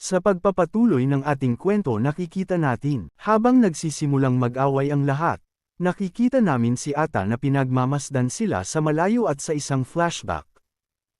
Sa pagpapatuloy ng ating kwento nakikita natin, habang nagsisimulang mag-away ang lahat, nakikita namin si Ata na pinagmamasdan sila sa malayo at sa isang flashback.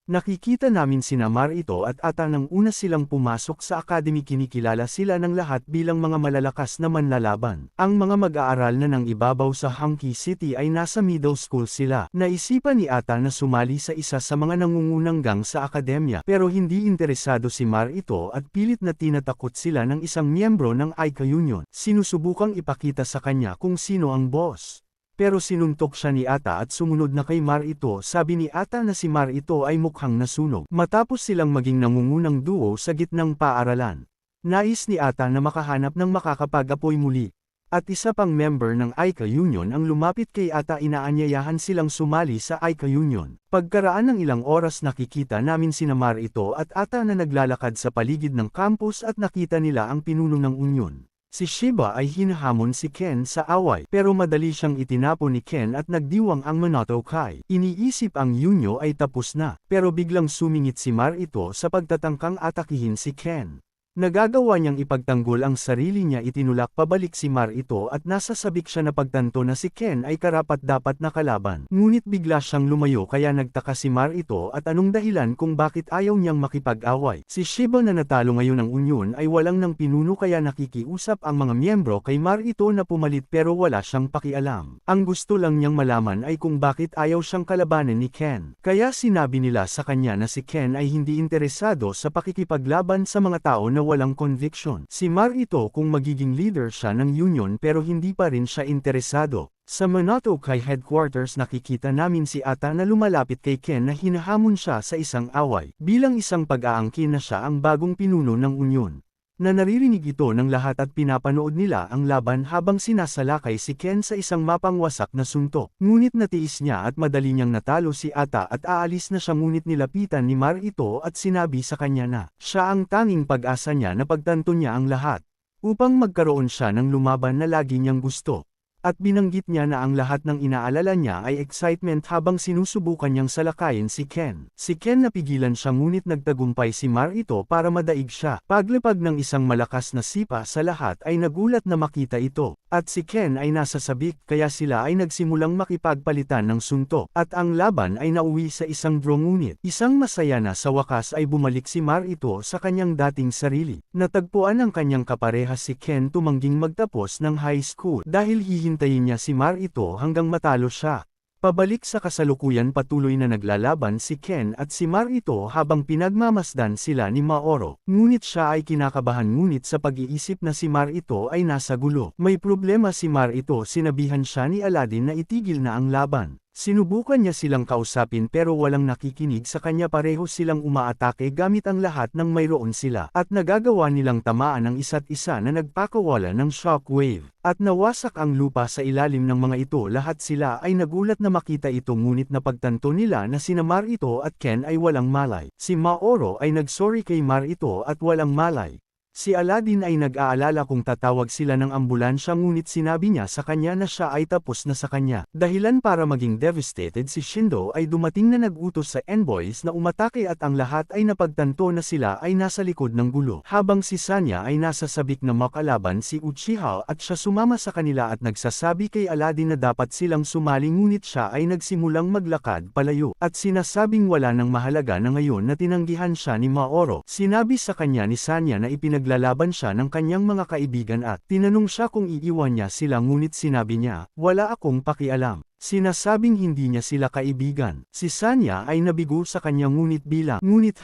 Nakikita namin sina Marito at Ata nang una silang pumasok sa academy, kinikilala sila ng lahat bilang mga malalakas na manlalaban. Ang mga mag-aaral na nang ibabaw sa Hanky City ay nasa middle school sila. Naisipan ni Ata na sumali sa isa sa mga nangungunang gang sa akademya, pero hindi interesado si Marito at pilit na tinatakot sila ng isang miyembro ng Aika Union. Sinusubukang ipakita sa kanya kung sino ang boss. Pero sinuntok siya ni Ata at sumunod na kay Marito. Sabi ni Ata na si Marito ay mukhang nasunog. Matapos silang maging nangungunang duo sa gitnang paaralan, nais ni Ata na makahanap ng makakapag-apoy muli. At isa pang member ng Aika Union ang lumapit kay Ata, inaanyayahan silang sumali sa Aika Union. Pagkaraan ng ilang oras nakikita namin sina Marito at Ata na naglalakad sa paligid ng campus at nakita nila ang pinuno ng union. Si Shiba ay hinahamon si Ken sa away, pero madali siyang itinapon ni Ken at nagdiwang ang Minato Kai. Iniisip ang Yunyo ay tapos na, pero biglang sumingit si Marito sa pagtatangkang atakihin si Ken. Nagagawa niyang ipagtanggol ang sarili niya, itinulak pabalik si Marito at nasasabik siya na pagtanto na si Ken ay karapat-dapat na kalaban. Ngunit bigla siyang lumayo kaya nagtaka si Marito at anong dahilan kung bakit ayaw niyang makipag-away. Si Shiba na natalo ngayon ng union ay walang nang pinuno kaya nakikiusap ang mga miyembro kay Marito na pumalit pero wala siyang pakialam. Ang gusto lang niyang malaman ay kung bakit ayaw siyang kalabanin ni Ken. Kaya sinabi nila sa kanya na si Ken ay hindi interesado sa pakikipaglaban sa mga tao na walang conviction. Si Marito kung magiging leader siya ng union pero hindi pa rin siya interesado. Sa Minato Kai headquarters nakikita namin si Ata na lumalapit kay Ken na hinahamon siya sa isang away. Bilang isang pag-aangkin na siya ang bagong pinuno ng union. Na naririnig ito ng lahat at pinapanood nila ang laban habang sinasalakay si Ken sa isang mapangwasak na suntok. Ngunit natiis niya at madali niyang natalo si Ata at aalis na siya, ngunit nilapitan ni Marito at sinabi sa kanya na siya ang tanging pag-asa niya na pagtanto niya ang lahat. Upang magkaroon siya ng lumaban na lagi niyang gusto. At binanggit niya na ang lahat ng inaalala niya ay excitement habang sinusubukan niyang salakayin si Ken. Si Ken napigilan siya ngunit nagtagumpay si Marito para madaig siya. Paglipag ng isang malakas na sipa sa lahat ay nagulat na makita ito. At si Ken ay nasasabik kaya sila ay nagsimulang makipagpalitan ng suntok. At ang laban ay nauwi sa isang draw, ngunit isang masaya na sa wakas ay bumalik si Marito sa kanyang dating sarili. Natagpuan ang kanyang kaparehas si Ken tumangging magtapos ng high school dahil hihintayin niya si Marito hanggang matalo siya. Pabalik sa kasalukuyan patuloy na naglalaban si Ken at si Marito habang pinagmamasdan sila ni Maoro. Ngunit siya ay kinakabahan, ngunit sa pag-iisip na si Marito ay nasa gulo. May problema si Marito, sinabihan siya ni Aladdin na itigil na ang laban. Sinubukan niya silang kausapin pero walang nakikinig sa kanya, pareho silang umaatake gamit ang lahat ng mayroon sila at nagagawa nilang tamaan ang isa't isa na nagpakawala ng shockwave. At nawasak ang lupa sa ilalim ng mga ito. Lahat sila ay nagulat na makita ito, ngunit napagtanto nila na sina Marito at Ken ay walang malay. Si Maoro ay nagsorry kay Marito at walang malay. Si Aladdin ay nag-aalala kung tatawag sila ng ambulansya, ngunit sinabi niya sa kanya na siya ay tapos na sa kanya. Dahilan para maging devastated si Shindo ay dumating na nag-utos sa envoys na umatake at ang lahat ay napagtanto na sila ay nasa likod ng gulo. Habang si Sanya ay nasa sabik na makalaban si Uchiha at siya sumama sa kanila at nagsasabi kay Aladdin na dapat silang sumali, ngunit siya ay nagsimulang maglakad palayo. At sinasabing wala nang mahalaga na ngayon na tinanggihan siya ni Maoro. Sinabi sa kanya ni Sanya na naglalaban siya ng kanyang mga kaibigan at tinanong siya kung iiwan niya sila, ngunit sinabi niya, wala akong pakialam. Sinasabing hindi niya sila kaibigan. Si Sanya ay nabigo sa kanya ngunit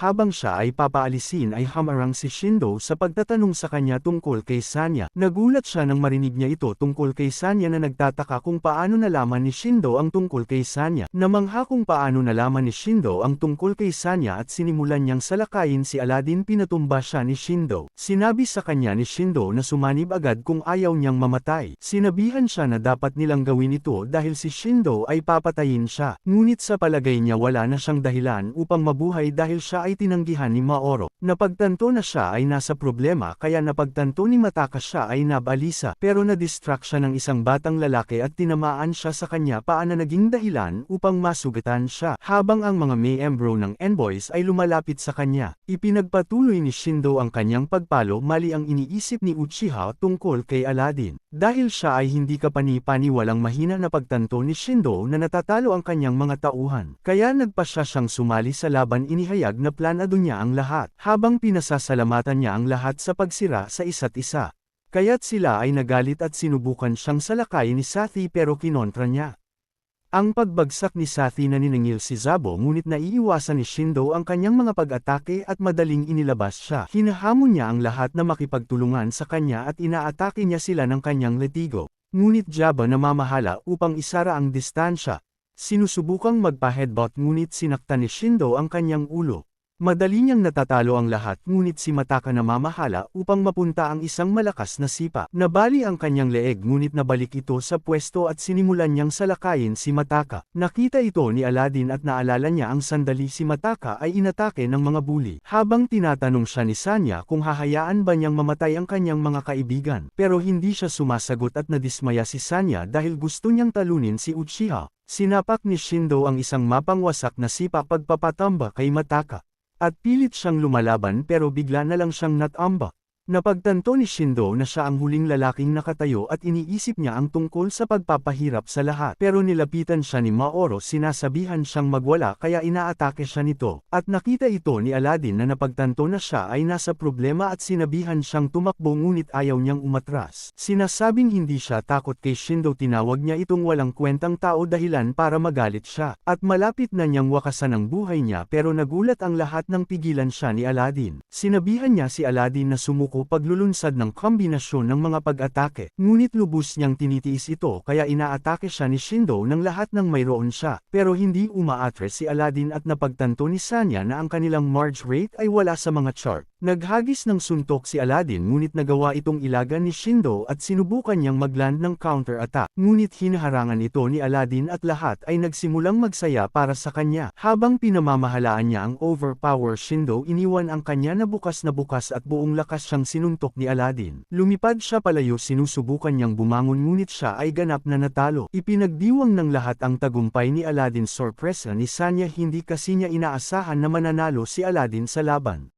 habang siya ay papaalisin ay hamarang si Shindo sa pagtatanong sa kanya tungkol kay Sanya. Nagulat siya nang marinig niya ito tungkol kay Sanya na nagtataka kung paano nalaman ni Shindo ang tungkol kay Sanya. Namangha kung paano nalaman ni Shindo ang tungkol kay Sanya at sinimulan niyang salakayin si Aladdin. Pinatumba siya ni Shindo. Sinabi sa kanya ni Shindo na sumanib agad kung ayaw niyang mamatay. Sinabihan siya na dapat nilang gawin ito dahil si Shindo ay papatayin siya. Ngunit sa palagay niya wala na siyang dahilan upang mabuhay dahil siya ay tinanggihan ni Maoro. Napagtanto na siya ay nasa problema kaya napagtanto ni Mataka siya ay nabalisa pero na-distract siya ng isang batang lalaki at tinamaan siya sa kanya paana naging dahilan upang masugatan siya. Habang ang mga miyembro ng Envoys ay lumalapit sa kanya, ipinagpatuloy ni Shindo ang kanyang pagpalo mali ang iniisip ni Uchiha tungkol kay Aladdin. Dahil siya ay hindi kapani-paniwalang mahina na pagtanto ni Shindo na natatalo ang kanyang mga tauhan. Kaya nagpa siyang sumali sa laban inihayag na planado niya ang lahat. Habang pinasasalamatan niya ang lahat sa pagsira sa isa't isa. Kaya't sila ay nagalit at sinubukan siyang salakayin ni Sathi pero kinontra niya. Ang pagbagsak ni Sathi na niningil si Zabo ngunit naiiwasan ni Shindo ang kanyang mga pag-atake at madaling inilabas siya. Hinahamon niya ang lahat na makipagtulungan sa kanya at inaatake niya sila ng kanyang letigo. Ngunit Jabba namamahala upang isara ang distansya. Sinusubukang magpa-headbutt ngunit sinaktan ni Shindo ang kanyang ulo. Madali niyang natatalo ang lahat ngunit si Mataka namamahala upang mapunta ang isang malakas na sipa. Nabali ang kanyang leeg ngunit nabalik ito sa pwesto at sinimulan niyang salakayin si Mataka. Nakita ito ni Aladdin at naalala niya ang sandali si Mataka ay inatake ng mga bully. Habang tinatanong siya ni Sanya kung hahayaan ba niyang mamatay ang kanyang mga kaibigan. Pero hindi siya sumasagot at nadismaya si Sanya dahil gusto niyang talunin si Uchiha. Sinapak ni Shindo ang isang mapangwasak na sipa pagpapatamba kay Mataka. At pilit siyang lumalaban pero bigla na lang siyang natamba. Napagtanto ni Shindo na siya ang huling lalaking nakatayo at iniisip niya ang tungkol sa pagpapahirap sa lahat. Pero nilapitan siya ni Maoro sinasabihan siyang magwala kaya inaatake siya nito. At nakita ito ni Aladdin na napagtanto na siya ay nasa problema at sinabihan siyang tumakbo ngunit ayaw niyang umatras. Sinasabing hindi siya takot kay Shindo tinawag niya itong walang kwentang tao dahilan para magalit siya. At malapit na niyang wakasan ang buhay niya pero nagulat ang lahat nang pigilan siya ni Aladdin. Sinabihan niya si Aladdin na sumuko paglulunsad ng kombinasyon ng mga pag-atake. Ngunit lubos niyang tinitiis ito kaya inaatake siya ni Shindo ng lahat ng mayroon siya. Pero hindi umaatres si Aladdin at napagtanto ni Sanya na ang kanilang marge rate ay wala sa mga chart. Naghagis ng suntok si Aladdin ngunit nagawa itong ilagan ni Shindo at sinubukan niyang magland ng counter-attack. Ngunit hinaharangan ito ni Aladdin at lahat ay nagsimulang magsaya para sa kanya. Habang pinamamahalaan niya ang overpower Shindo iniwan ang kanya na bukas at buong lakas siyang sinuntok ni Aladdin. Lumipad siya palayo sinusubukan niyang bumangon ngunit siya ay ganap na natalo. Ipinagdiwang ng lahat ang tagumpay ni Aladdin sorpresa ni Sanya hindi kasi niya inaasahan na mananalo si Aladdin sa laban.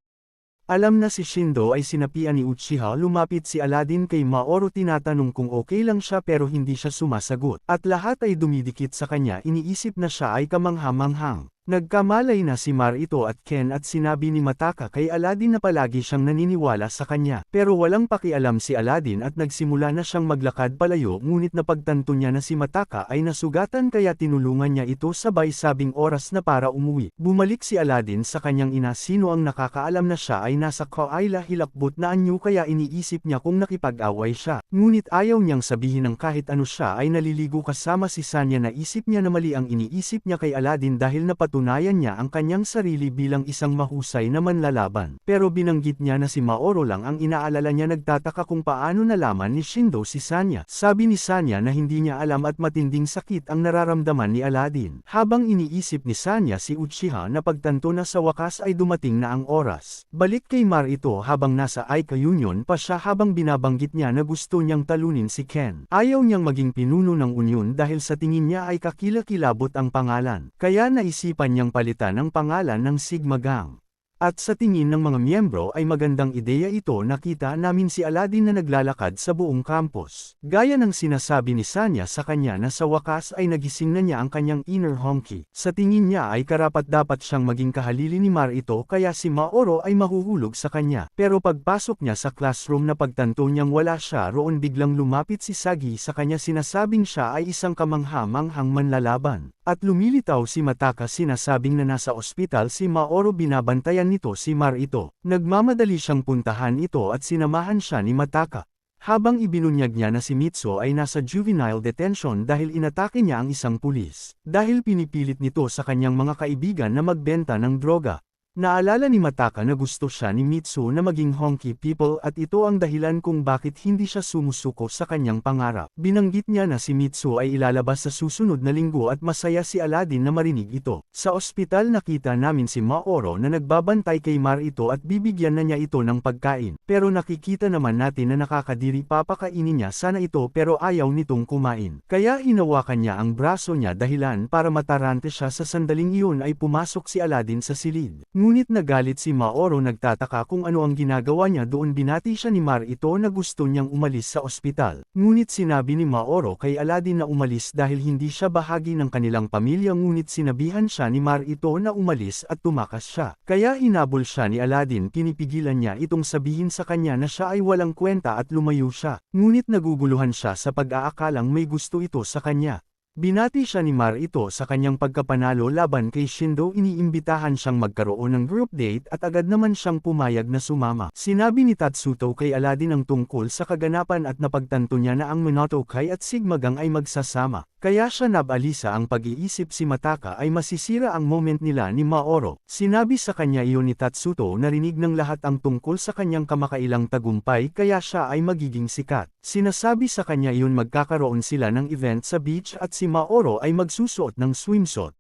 Alam na si Shindo ay sinapian ni Uchiha lumapit si Aladdin kay Maoro tinatanong kung okay lang siya pero hindi siya sumasagot. At lahat ay dumidikit sa kanya iniisip na siya ay kamangha-manghang. Nagkamalay na si Marito at Ken at sinabi ni Mataka kay Aladdin na palagi siyang naniniwala sa kanya. Pero walang pakialam si Aladdin at nagsimula na siyang maglakad palayo ngunit napagtanto niya na si Mataka ay nasugatan kaya tinulungan niya ito sabay sabing oras na para umuwi. Bumalik si Aladdin sa kanyang ina sino ang nakakaalam na siya ay nasa Kaila hilakbot na anyo kaya iniisip niya kung nakipag-away siya. Ngunit ayaw niyang sabihin ng kahit ano siya ay naliligo kasama si Sanya na isip niya na mali ang iniisip niya kay Aladdin dahil napatunayan niya ang kanyang sarili bilang isang mahusay na manlalaban. Pero binanggit niya na si Maoro lang ang inaalala niya nagtataka kung paano nalaman ni Shindo si Sanya. Sabi ni Sanya na hindi niya alam at matinding sakit ang nararamdaman ni Aladdin. Habang iniisip ni Sanya si Uchiha na pagtanto na sa wakas ay dumating na ang oras. Balik kay Marito habang nasa Aika Union pa siya habang binabanggit niya na gusto niyang talunin si Ken. Ayaw niyang maging pinuno ng Union dahil sa tingin niya ay kakilakilabot ang pangalan. Kaya naisipan niyang palitan ang pangalan ng Sigma Gang. At sa tingin ng mga miyembro ay magandang ideya ito nakita namin si Aladdin na naglalakad sa buong campus. Gaya ng sinasabi ni Sanya sa kanya na sa wakas ay nagising na niya ang kanyang inner honky. Sa tingin niya ay karapat-dapat siyang maging kahalili ni Marito kaya si Maoro ay mahuhulog sa kanya. Pero pagpasok niya sa classroom na pagtanto niyang wala siya roon biglang lumapit si Sagi sa kanya sinasabing siya ay isang kamangha-manghang manlalaban. At lumilitaw si Mataka sinasabing na nasa ospital si Maoro binabantayan nito si Marito. Nagmamadali siyang puntahan ito at sinamahan siya ni Mataka. Habang ibinunyag niya na si Mitsu ay nasa juvenile detention dahil inatake niya ang isang pulis. Dahil pinipilit nito sa kanyang mga kaibigan na magbenta ng droga. Naalala ni Mataka na gusto siya ni Mitsu na maging honky people at ito ang dahilan kung bakit hindi siya sumusuko sa kanyang pangarap. Binanggit niya na si Mitsu ay ilalabas sa susunod na linggo at masaya si Aladdin na marinig ito. Sa ospital nakita namin si Maoro na nagbabantay kay Marito at bibigyan na niya ito ng pagkain. Pero nakikita naman natin na nakakadiri, papakainin niya sana ito pero ayaw nitong kumain. Kaya hinawakan niya ang braso niya, dahilan para matarante siya. Sa sandaling iyon ay pumasok si Aladdin sa silid. Ngunit nagalit si Maoro, nagtataka kung ano ang ginagawa niya doon. Binati siya ni Marito na gusto niyang umalis sa ospital. Ngunit sinabi ni Maoro kay Aladdin na umalis dahil hindi siya bahagi ng kanilang pamilya, ngunit sinabihan siya ni Marito na umalis at tumakas siya. Kaya hinabol siya ni Aladdin, pinipigilan niya itong sabihin sa kanya na siya ay walang kwenta at lumayo siya. Ngunit naguguluhan siya sa pag-aakalang may gusto ito sa kanya. Binati siya ni Marito sa kanyang pagkapanalo laban kay Shindo. Iniimbitahan siyang magkaroon ng group date at agad naman siyang pumayag na sumama. Sinabi ni Tatsuto kay Aladdin ang tungkol sa kaganapan at napagtanto niya na ang Mononoke at Sigmagang ay magsasama. Kaya siya nabalisa ang pag-iisip si Mataka ay masisira ang moment nila ni Maoro. Sinabi sa kanya iyon ni Tatsuto, narinig ng lahat ang tungkol sa kanyang kamakailang tagumpay kaya siya ay magiging sikat. Sinasabi sa kanya iyon magkakaroon sila ng event sa beach at si Maoro ay magsusuot ng swimsuit.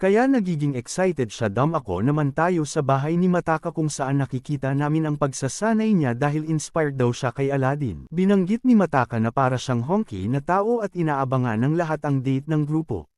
Kaya nagiging excited siya. Ako naman tayo sa bahay ni Mataka kung saan nakikita namin ang pagsasanay niya dahil inspired daw siya kay Aladdin. Binanggit ni Mataka na para siyang honky na tao at inaabangan ng lahat ang date ng grupo.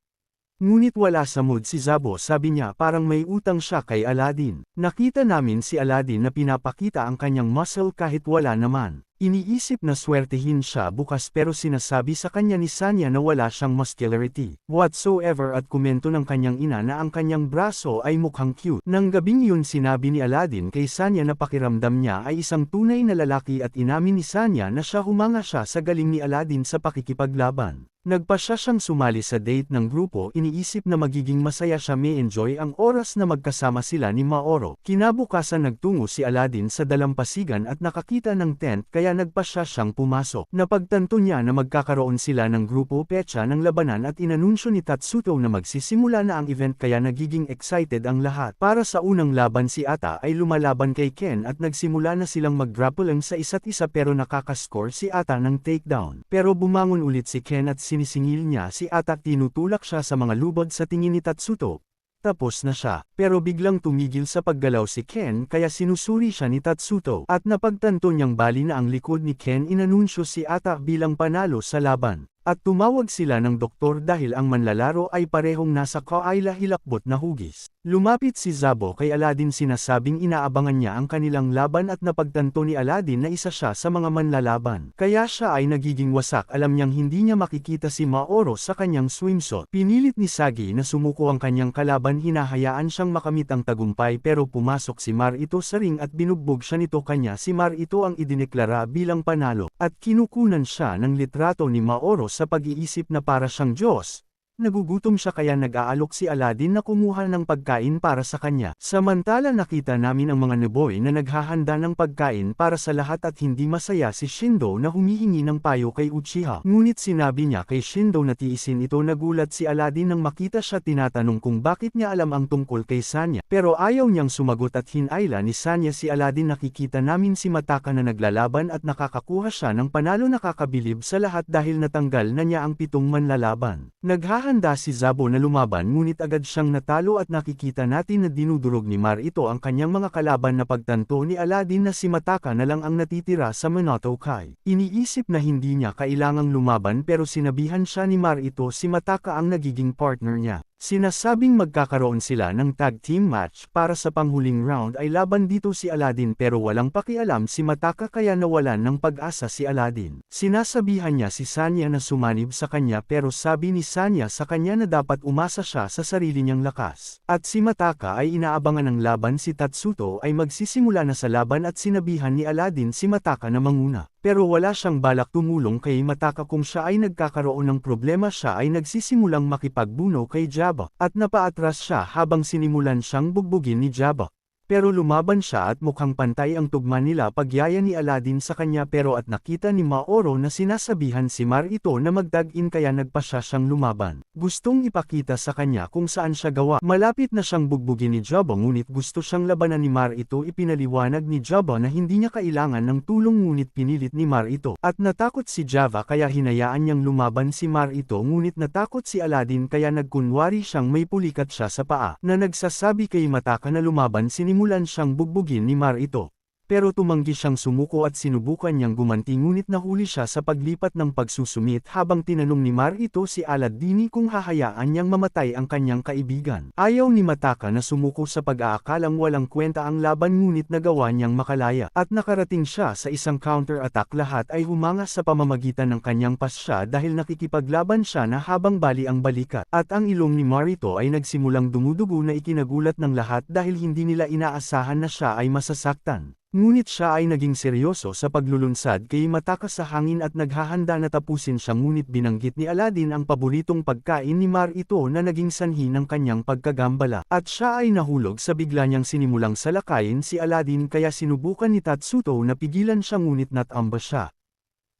Ngunit wala sa mood si Zabo, sabi niya parang may utang siya kay Aladdin. Nakita namin si Aladdin na pinapakita ang kanyang muscle kahit wala naman. Iniisip na swertehin siya bukas pero sinasabi sa kanya ni Sanya na wala siyang muscularity whatsoever at komento ng kanyang ina na ang kanyang braso ay mukhang cute. Nang gabing yun sinabi ni Aladdin kay Sanya na pakiramdam niya ay isang tunay na lalaki at inamin ni Sanya na humanga siya sa galing ni Aladdin sa pakikipaglaban. Nagpa siyang sumali sa date ng grupo, iniisip na magiging masaya siya, may enjoy ang oras na magkasama sila ni Maoro. Kinabukasan nagtungo si Aladdin sa dalampasigan at nakakita ng tent kaya nagpa siyang pumasok. Napagtanto niya na magkakaroon sila ng grupo petsa ng labanan at inanunsyo ni Tatsuto na magsisimula na ang event kaya nagiging excited ang lahat. Para sa unang laban si Ata ay lumalaban kay Ken at nagsimula na silang mag-grappling sa isa't isa pero nakakascore si Ata ng takedown. Pero bumangon ulit si Ken at sinisingil niya si Ata, tinutulak siya sa mga lubod sa tingin ni Tatsuto. Tapos na siya, pero biglang tumigil sa paggalaw si Ken kaya sinusuri siya ni Tatsuto at napagtanto niyang bali na ang likod ni Ken. Inanunsyo si Ata bilang panalo sa laban. At tumawag sila ng doktor dahil ang manlalaro ay parehong nasa kaila-hilakbot na hugis. Lumapit si Zabo kay Aladdin, sinasabing inaabangan niya ang kanilang laban at napagtanto ni Aladdin na isa siya sa mga manlalaban. Kaya siya ay nagiging wasak, alam niyang hindi niya makikita si Maoro sa kanyang swimsuit. Pinilit ni Sagi na sumuko ang kanyang kalaban, hinahayaan siyang makamit ang tagumpay pero pumasok si Marito sa ring at binugbog siya nito, kanya si Marito ang idineklara bilang panalo at kinukunan siya ng litrato ni Maoro sa pag-iisip na para siyang Diyos. Nagugutom siya kaya nag-aalok si Aladdin na kumuha ng pagkain para sa kanya. Samantala nakita namin ang mga neboy na naghahanda ng pagkain para sa lahat at hindi masaya si Shindo na humihingi ng payo kay Uchiha. Ngunit sinabi niya kay Shindo na tiisin ito. Nagulat si Aladdin nang makita siya, tinatanong kung bakit niya alam ang tungkol kay Sanya. Pero ayaw niyang sumagot at hinayla ni Sanya si Aladdin. Nakikita namin si Mataka na naglalaban at nakakakuha siya ng panalo, nakakabilib sa lahat dahil natanggal na niya ang 7 manlalaban. Naghahanda si Zabo na lumaban ngunit agad siyang natalo at nakikita natin na dinudurog ni Marito ang kanyang mga kalaban. Na pagtanto ni Aladdin na si Mataka na lang ang natitira sa Mononoke. Iniisip na hindi niya kailangang lumaban pero sinabihan siya ni Marito si Mataka ang nagiging partner niya. Sinasabing magkakaroon sila ng tag team match para sa panghuling round ay laban dito si Aladdin pero walang pakialam si Mataka kaya nawalan ng pag-asa si Aladdin. Sinasabihan niya si Sanya na sumanib sa kanya pero sabi ni Sanya sa kanya na dapat umasa siya sa sarili niyang lakas. At si Mataka ay inaabangan ng laban, si Tatsuto ay magsisimula na sa laban at sinabihan ni Aladdin si Mataka na manguna. Pero wala siyang balak tumulong kay Mataka kung siya ay nagkakaroon ng problema. Siya ay nagsisimulang makipagbuno kay Jabba at napaatras siya habang sinimulan siyang bugbugin ni Jabba. Pero lumaban siya at mukhang pantay ang tugma nila pagyaya ni Aladdin sa kanya pero at nakita ni Maoro na sinasabihan si Mar ito na magdag-in kaya nagpa siya siyang lumaban. Gustong ipakita sa kanya kung saan siya gawa. Malapit na siyang bugbugin ni Jabba ngunit gusto siyang labanan ni Mar ito. Ipinaliwanag ni Jabba na hindi niya kailangan ng tulong ngunit pinilit ni Mar ito. At natakot si Jabba kaya hinayaan niyang lumaban si Mar ito ngunit natakot si Aladdin kaya nagkunwari siyang may pulikat siya sa paa na nagsasabi kay Mataka na lumaban. Sinimulan siyang bugbugin ni Mar ito. Pero tumanggi siyang sumuko at sinubukan niyang gumanti ngunit nahuli siya sa paglipat ng pagsusumit habang tinanong ni Mar ito si Aladdin kung hahayaan niyang mamatay ang kanyang kaibigan. Ayaw ni Mataka na sumuko sa pag-aakalang walang kwenta ang laban ngunit nagawa niyang makalaya. At nakarating siya sa isang counter-attack lahat ay humanga sa pamamagitan ng kanyang pasya dahil nakikipaglaban siya na habang bali ang balikat. At ang ilong ni Mar ito ay nagsimulang dumudugo na ikinagulat ng lahat dahil hindi nila inaasahan na siya ay masasaktan. Ngunit siya ay naging seryoso sa paglulunsad kay Mataka sa hangin at naghahanda na tapusin siya ngunit binanggit ni Aladdin ang paboritong pagkain ni Mar ito na naging sanhi ng kanyang pagkagambala. At siya ay nahulog sa bigla niyang sinimulang salakayin si Aladdin kaya sinubukan ni Tatsuto na pigilan siya ngunit natamba siya.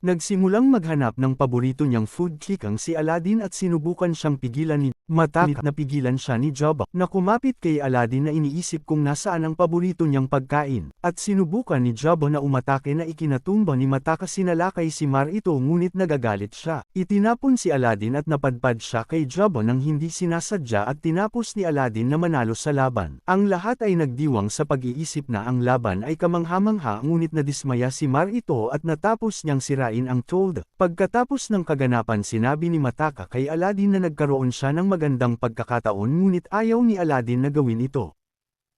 Nagsimulang maghanap ng paborito niyang food kikang si Aladdin at sinubukan siyang pigilan ni Mataka na pigilan siya ni Jabba na kumapit kay Aladdin na iniisip kung nasaan ang paborito niyang pagkain. At sinubukan ni Jabba na umatake na ikinatumba ni Mataka sinalakay si Mar ito ngunit nagagalit siya. Itinapon si Aladdin at napadpad siya kay Jabba nang hindi sinasadya at tinapos ni Aladdin na manalo sa laban. Ang lahat ay nagdiwang sa pag-iisip na ang laban ay kamangha-mangha ngunit nadismaya si Mar ito at natapos niyang sirain ang Told. Pagkatapos ng kaganapan sinabi ni Mataka kay Aladdin na nagkaroon siya ng magandang pagkakataon ngunit ayaw ni Aladdin na gawin ito.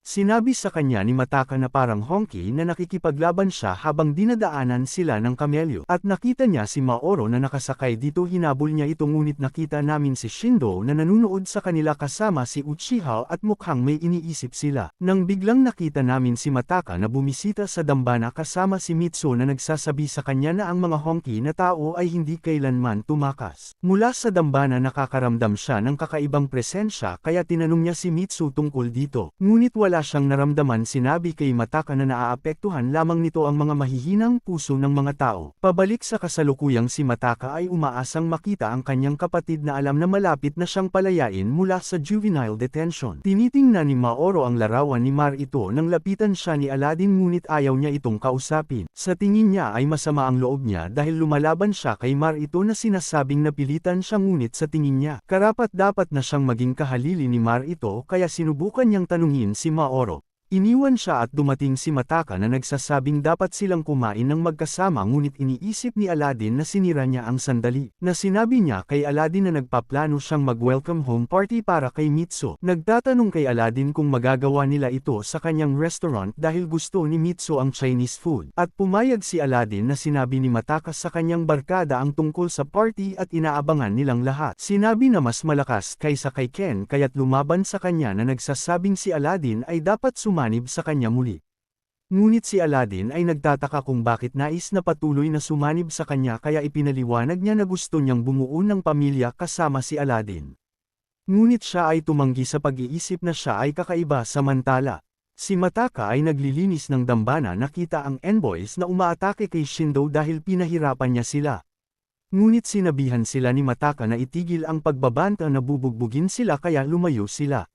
Sinabi sa kanya ni Mataka na parang honky na nakikipaglaban siya habang dinadaanan sila ng kamelyo. At nakita niya si Maoro na nakasakay dito hinabol niya ito ngunit nakita namin si Shindo na nanunood sa kanila kasama si Uchiha at mukhang may iniisip sila. Nang biglang nakita namin si Mataka na bumisita sa dambana kasama si Mitsu na nagsasabi sa kanya na ang mga honky na tao ay hindi kailanman tumakas. Mula sa dambana nakakaramdam siya ng kakaibang presensya kaya tinanong niya si Mitsu tungkol dito. Ngunit wala siyang naramdaman sinabi kay Mataka na naaapektuhan lamang nito ang mga mahihinang puso ng mga tao. Pabalik sa kasalukuyang si Mataka ay umaasang makita ang kanyang kapatid na alam na malapit na siyang palayain mula sa juvenile detention. Tinitingnan ni Maoro ang larawan ni Mar ito nang lapitan siya ni Aladdin ngunit ayaw niya itong kausapin. Sa tingin niya ay masama ang loob niya dahil lumalaban siya kay Mar ito na sinasabing napilitan siya ngunit sa tingin niya karapat dapat na siyang maging kahalili ni Mar ito kaya sinubukan niyang tanungin si Maoro. Iniwan siya at dumating si Mataka na nagsasabing dapat silang kumain ng magkasama ngunit iniisip ni Aladdin na sinira niya ang sandali. Na sinabi niya kay Aladdin na nagpaplano siyang mag-welcome home party para kay Mitsu. Nagtatanong kay Aladdin kung magagawa nila ito sa kanyang restaurant dahil gusto ni Mitsu ang Chinese food. At pumayag si Aladdin na sinabi ni Mataka sa kanyang barkada ang tungkol sa party at inaabangan nilang lahat. Sinabi na mas malakas kaysa kay Ken kaya't lumaban sa kanya na nagsasabing si Aladdin ay dapat sumanib sa kanya muli. Ngunit si Aladdin ay nagtataka kung bakit nais na patuloy na sumanib sa kanya kaya ipinaliwanag niya na gusto niyang bumuo ng pamilya kasama si Aladdin. Ngunit siya ay tumanggi sa pag-iisip na siya ay kakaiba samantala. Si Mataka ay naglilinis ng dambana nakita ang envoys na umaatake kay Shindo dahil pinahirapan niya sila. Ngunit sinabihan sila ni Mataka na itigil ang pagbabanta na bubugbugin sila kaya lumayo sila.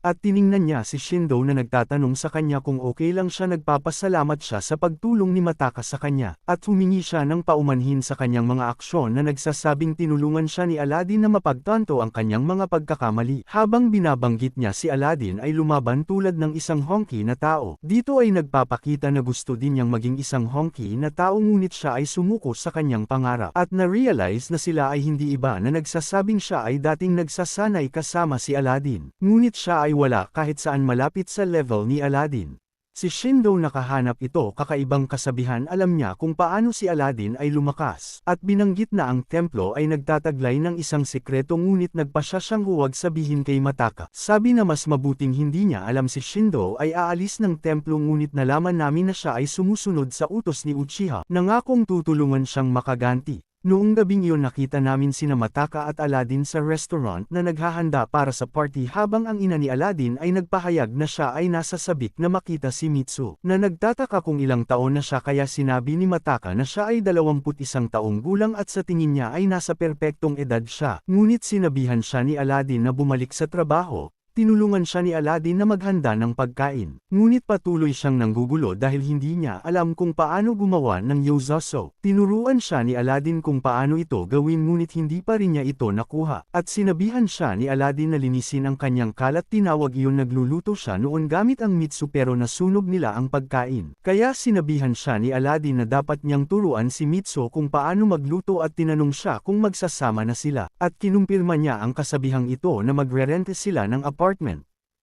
At tiningnan niya si Shindo na nagtatanong sa kanya kung okay lang siya nagpapasalamat siya sa pagtulong ni Mataka sa kanya. At humingi siya ng paumanhin sa kanyang mga aksyon na nagsasabing tinulungan siya ni Aladdin na mapagtanto ang kanyang mga pagkakamali. Habang binabanggit niya si Aladdin ay lumaban tulad ng isang honky na tao. Dito ay nagpapakita na gusto din niyang maging isang honky na tao ngunit siya ay sumuko sa kanyang pangarap. At na-realize na sila ay hindi iba na nagsasabing siya ay dating nagsasanay kasama si Aladdin. Ngunit siya ay wala kahit saan malapit sa level ni Aladdin. Si Shindo nakahanap ito kakaibang kasabihan alam niya kung paano si Aladdin ay lumakas. At binanggit na ang templo ay nagtataglay ng isang sekreto ngunit nagpasya siyang huwag sabihin kay Mataka. Sabi na mas mabuting hindi niya alam si Shindo ay aalis ng templo ngunit nalaman namin na siya ay sumusunod sa utos ni Uchiha. Nangakong tutulungan siyang makaganti. Noong gabing iyon nakita namin sina Mataka at Aladdin sa restaurant na naghahanda para sa party habang ang ina ni Aladdin ay nagpahayag na siya ay nasa sabik na makita si Mitsu, na nagtataka kung ilang taon na siya kaya sinabi ni Mataka na siya ay 21 taong gulang at sa tingin niya ay nasa perpektong edad siya, ngunit sinabihan siya ni Aladdin na bumalik sa trabaho. Tinulungan siya ni Aladdin na maghanda ng pagkain. Ngunit patuloy siyang nanggugulo dahil hindi niya alam kung paano gumawa ng yozaso. Tinuruan siya ni Aladdin kung paano ito gawin ngunit hindi pa rin niya ito nakuha. At sinabihan siya ni Aladdin na linisin ang kanyang kalat. Tinawag iyon nagluluto siya noon gamit ang mitsu pero nasunog nila ang pagkain. Kaya sinabihan siya ni Aladdin na dapat niyang turuan si Mitsu kung paano magluto at tinanong siya kung magsasama na sila. At kinumpirma niya ang kasabihang ito na magrerente sila ng apartment.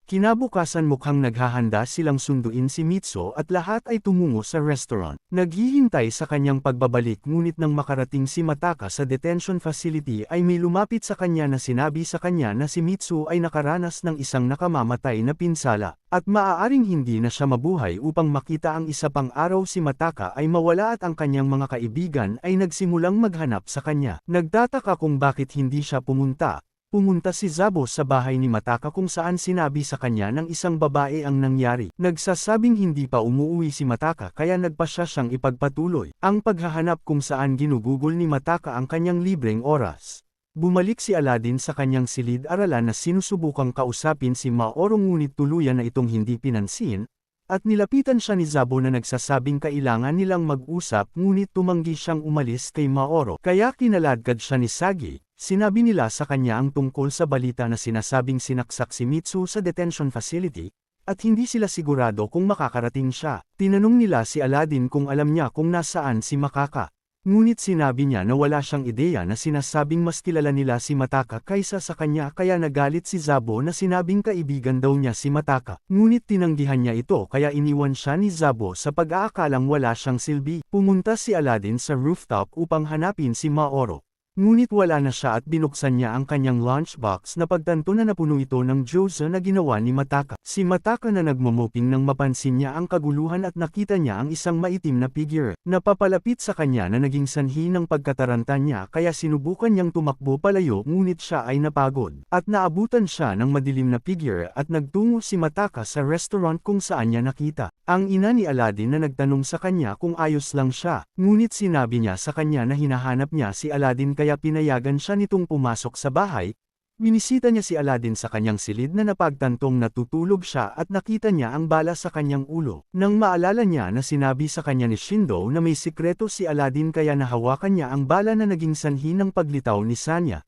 Kinabukasan mukhang naghahanda silang sunduin si Mitsu at lahat ay tumungo sa restaurant. Naghihintay sa kanyang pagbabalik ngunit nang makarating si Mataka sa detention facility ay may lumapit sa kanya na sinabi sa kanya na si Mitsu ay nakaranas ng isang nakamamatay na pinsala, at maaaring hindi na siya mabuhay upang makita ang isa pang araw si Mataka ay mawala at ang kanyang mga kaibigan ay nagsimulang maghanap sa kanya. Nagtataka kung bakit hindi siya pumunta. Pumunta si Zabo sa bahay ni Mataka kung saan sinabi sa kanya ng isang babae ang nangyari. Nagsasabing hindi pa umuwi si Mataka kaya nagpasya siyang ipagpatuloy ang paghahanap kung saan ginugugol ni Mataka ang kanyang libreng oras. Bumalik si Aladdin sa kanyang silid-aralan na sinusubukang kausapin si Maoro ngunit tuluyan na itong hindi pinansin, at nilapitan siya ni Zabo na nagsasabing kailangan nilang mag-usap ngunit tumanggi siyang umalis kay Maoro. Kaya kinaladkad siya ni Sagi. Sinabi nila sa kanya ang tungkol sa balita na sinasabing sinaksak si Mitsu sa detention facility, at hindi sila sigurado kung makakarating siya. Tinanong nila si Aladdin kung alam niya kung nasaan si Makaka. Ngunit sinabi niya na wala siyang ideya na sinasabing mas kilala nila si Mataka kaysa sa kanya kaya nagalit si Zabo na sinabing kaibigan daw niya si Mataka. Ngunit tinanggihan niya ito kaya iniwan siya ni Zabo sa pag-aakalang wala siyang silbi. Pumunta si Aladdin sa rooftop upang hanapin si Maoro. Ngunit wala na siya at binuksan niya ang kanyang lunchbox na pagtanto na napuno ito ng gyoza na ginawa ni Mataka. Si Mataka na nagmumoping nang mapansin niya ang kaguluhan at nakita niya ang isang maitim na figure na papalapit sa kanya na naging sanhi ng pagkataranta niya kaya sinubukan niyang tumakbo palayo ngunit siya ay napagod. At naabutan siya ng madilim na figure at nagtungo si Mataka sa restaurant kung saan niya nakita ang ina ni Aladdin na nagtanong sa kanya kung ayos lang siya. Ngunit sinabi niya sa kanya na hinahanap niya si Aladdin kaya pinayagan siya nitong pumasok sa bahay. Binisita niya si Aladdin sa kanyang silid na napagtantong natutulog siya at nakita niya ang bala sa kanyang ulo. Nang maalala niya na sinabi sa kanya ni Shindo na may sikreto si Aladdin kaya nahawakan niya ang bala na naging sanhi ng paglitaw ni Sanya.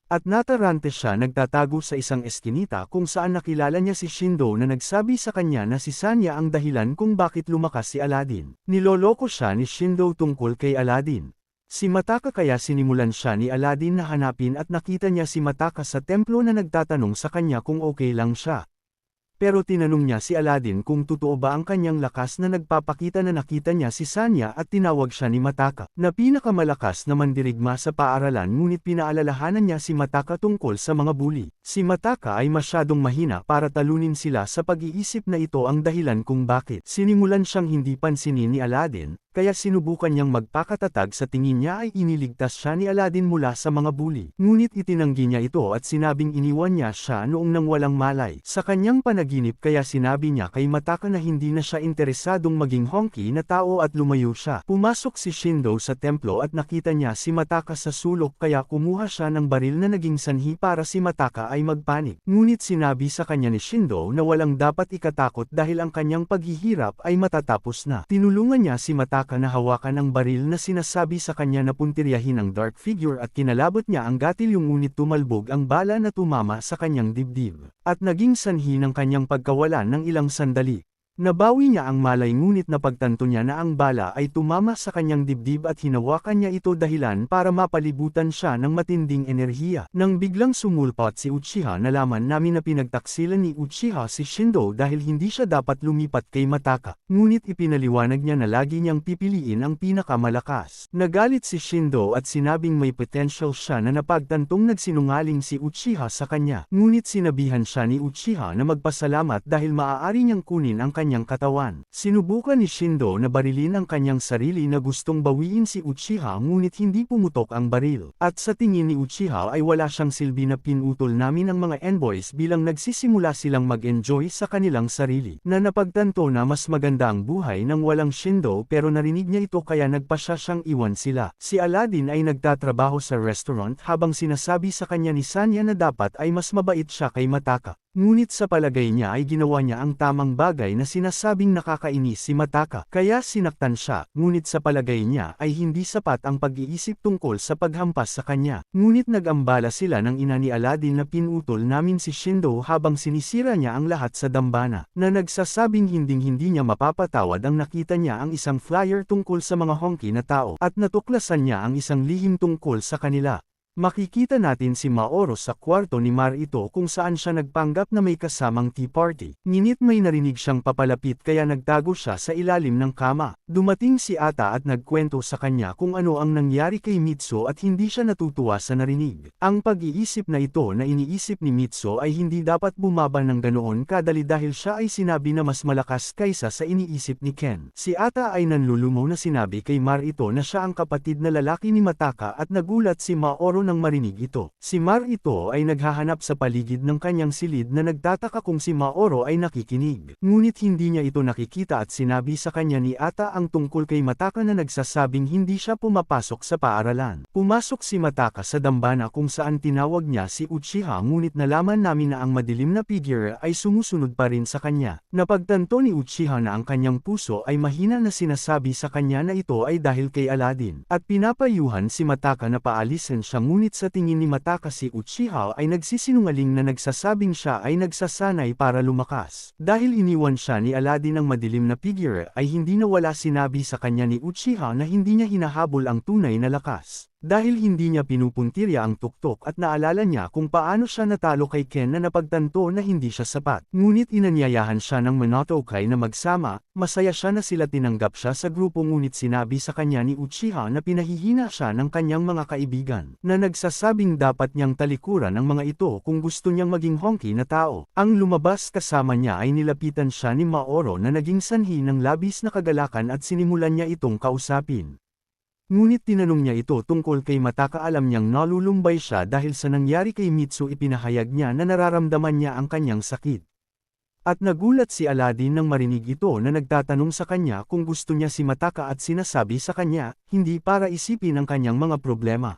At natarante siya nagtatago sa isang eskinita kung saan nakilala niya si Shindo na nagsabi sa kanya na si Sanya ang dahilan kung bakit lumakas si Aladdin. Niloloko siya ni Shindo tungkol kay Aladdin. Si Mataka kaya sinimulan siya ni Aladdin na hanapin at nakita niya si Mataka sa templo na nagtatanong sa kanya kung okay lang siya. Pero tinanong niya si Aladdin kung totoo ba ang kanyang lakas na nagpapakita na nakita niya si Sanya at tinawag siya ni Mataka na pinakamalakas na mandirigma sa paaralan ngunit pinaalalahanan niya si Mataka tungkol sa mga bully. Si Mataka ay masyadong mahina para talunin sila sa pag-iisip na ito ang dahilan kung bakit sinimulan siyang hindi pansinin ni Aladdin. Kaya sinubukan niyang magpakatatag sa tingin niya ay iniligtas siya ni Aladdin mula sa mga bully. Ngunit itinanggi niya ito at sinabing iniwan niya siya noong nang walang malay sa kanyang panaginip kaya sinabi niya kay Mataka na hindi na siya interesadong maging honky na tao at lumayo siya. Pumasok si Shindo sa templo at nakita niya si Mataka sa sulok kaya kumuha siya ng baril na naging sanhi para si Mataka ay magpanik. Ngunit sinabi sa kanya ni Shindo na walang dapat ikatakot dahil ang kanyang paghihirap ay matatapos na. Tinulungan niya si Mataka na hawakan ang baril na sinasabi sa kanya na puntiryahin ang dark figure at kinalabot niya ang gatilyo ngunit tumalbog ang bala na tumama sa kanyang dibdib at naging sanhi ng kanyang pagkawalan ng ilang sandali. Nabawi niya ang malay ngunit napagtanto niya na ang bala ay tumama sa kanyang dibdib at hinawakan niya ito dahilan para mapalibutan siya ng matinding enerhiya. Nang biglang sumulpot si Uchiha nalaman namin na pinagtaksilan ni Uchiha si Shindo dahil hindi siya dapat lumipat kay Mataka. Ngunit ipinaliwanag niya na lagi niyang pipiliin ang pinakamalakas. Nagalit si Shindo at sinabing may potential siya na napagtantong nagsinungaling si Uchiha sa kanya. Ngunit sinabihan siya ni Uchiha na magpasalamat dahil maaari niyang kunin ang kanyang kanyang katawan. Sinubukan ni Shindo na barilin ang kanyang sarili na gustong bawiin si Uchiha ngunit hindi pumutok ang baril. At sa tingin ni Uchiha ay wala siyang silbi na pinutol namin ang mga envoys bilang nagsisimula silang mag-enjoy sa kanilang sarili. Na napagtanto na mas maganda ang buhay nang walang Shindo pero narinig niya ito kaya nagpasya siyang iwan sila. Si Aladdin ay nagtatrabaho sa restaurant habang sinasabi sa kanya ni Sanya na dapat ay mas mabait siya kay Mataka. Ngunit sa palagay niya ay ginawa niya ang tamang bagay na sinasabing nakakainis si Mataka. Kaya sinaktan siya, ngunit sa palagay niya ay hindi sapat ang pag-iisip tungkol sa paghampas sa kanya. Ngunit nag-ambala sila ng ina ni Aladdin na pinutol namin si Shindo habang sinisira niya ang lahat sa dambana. Na nagsasabing hinding-hindi niya mapapatawad ang nakita niya ang isang flyer tungkol sa mga hongki na tao at natuklasan niya ang isang lihim tungkol sa kanila. Makikita natin si Maoro sa kwarto ni Marito kung saan siya nagpanggap na may kasamang tea party. Ngunit may narinig siyang papalapit kaya nagtago siya sa ilalim ng kama. Dumating si Ata at nagkwento sa kanya kung ano ang nangyari kay Mitsu at hindi siya natutuwa sa narinig. Ang pag-iisip na ito na iniisip ni Mitsu ay hindi dapat bumaba ng ganoon kadali dahil siya ay sinabi na mas malakas kaysa sa iniisip ni Ken. Si Ata ay nanlulumo na sinabi kay Marito na siya ang kapatid na lalaki ni Mataka at nagulat si Maoro nang marinig ito. Si Marito ay naghahanap sa paligid ng kanyang silid na nagtataka kung si Maoro ay nakikinig. Ngunit hindi niya ito nakikita at sinabi sa kanya ni Ata ang tungkol kay Mataka na nagsasabing hindi siya pumapasok sa paaralan. Pumasok si Mataka sa dambana kung saan tinawag niya si Uchiha ngunit nalaman namin na ang madilim na figure ay sumusunod pa rin sa kanya. Napagtanto ni Uchiha na ang kanyang puso ay mahina na sinasabi sa kanya na ito ay dahil kay Aladdin. At pinapayuhan si Mataka na paalisin siya ngunit sa tingin ni Mataka si Uchiha ay nagsisinungaling na nagsasabing siya ay nagsasanay para lumakas. Dahil iniwan siya ni Aladdin ang madilim na figure ay hindi na wala sinabi sa kanya ni Uchiha na hindi niya hinahabol ang tunay na lakas. Dahil hindi niya pinupuntirya ang tuktok at naalala niya kung paano siya natalo kay Ken na napagtanto na hindi siya sapat. Ngunit inanyayahan siya ng Mononoke na magsama, masaya siya na sila tinanggap siya sa grupo ngunit sinabi sa kanya ni Uchiha na pinahihina siya ng kanyang mga kaibigan, na nagsasabing dapat niyang talikuran ang mga ito kung gusto niyang maging hongki na tao. Ang lumabas kasama niya ay nilapitan siya ni Maoro na naging sanhi ng labis na kagalakan at sinimulan niya itong kausapin. Ngunit tinanong niya ito tungkol kay Mataka alam niyang nalulumbay siya dahil sa nangyari kay Mitsu ipinahayag niya na nararamdaman niya ang kanyang sakit. At nagulat si Aladdin nang marinig ito na nagtatanong sa kanya kung gusto niya si Mataka at sinasabi sa kanya, hindi para isipin ang kanyang mga problema.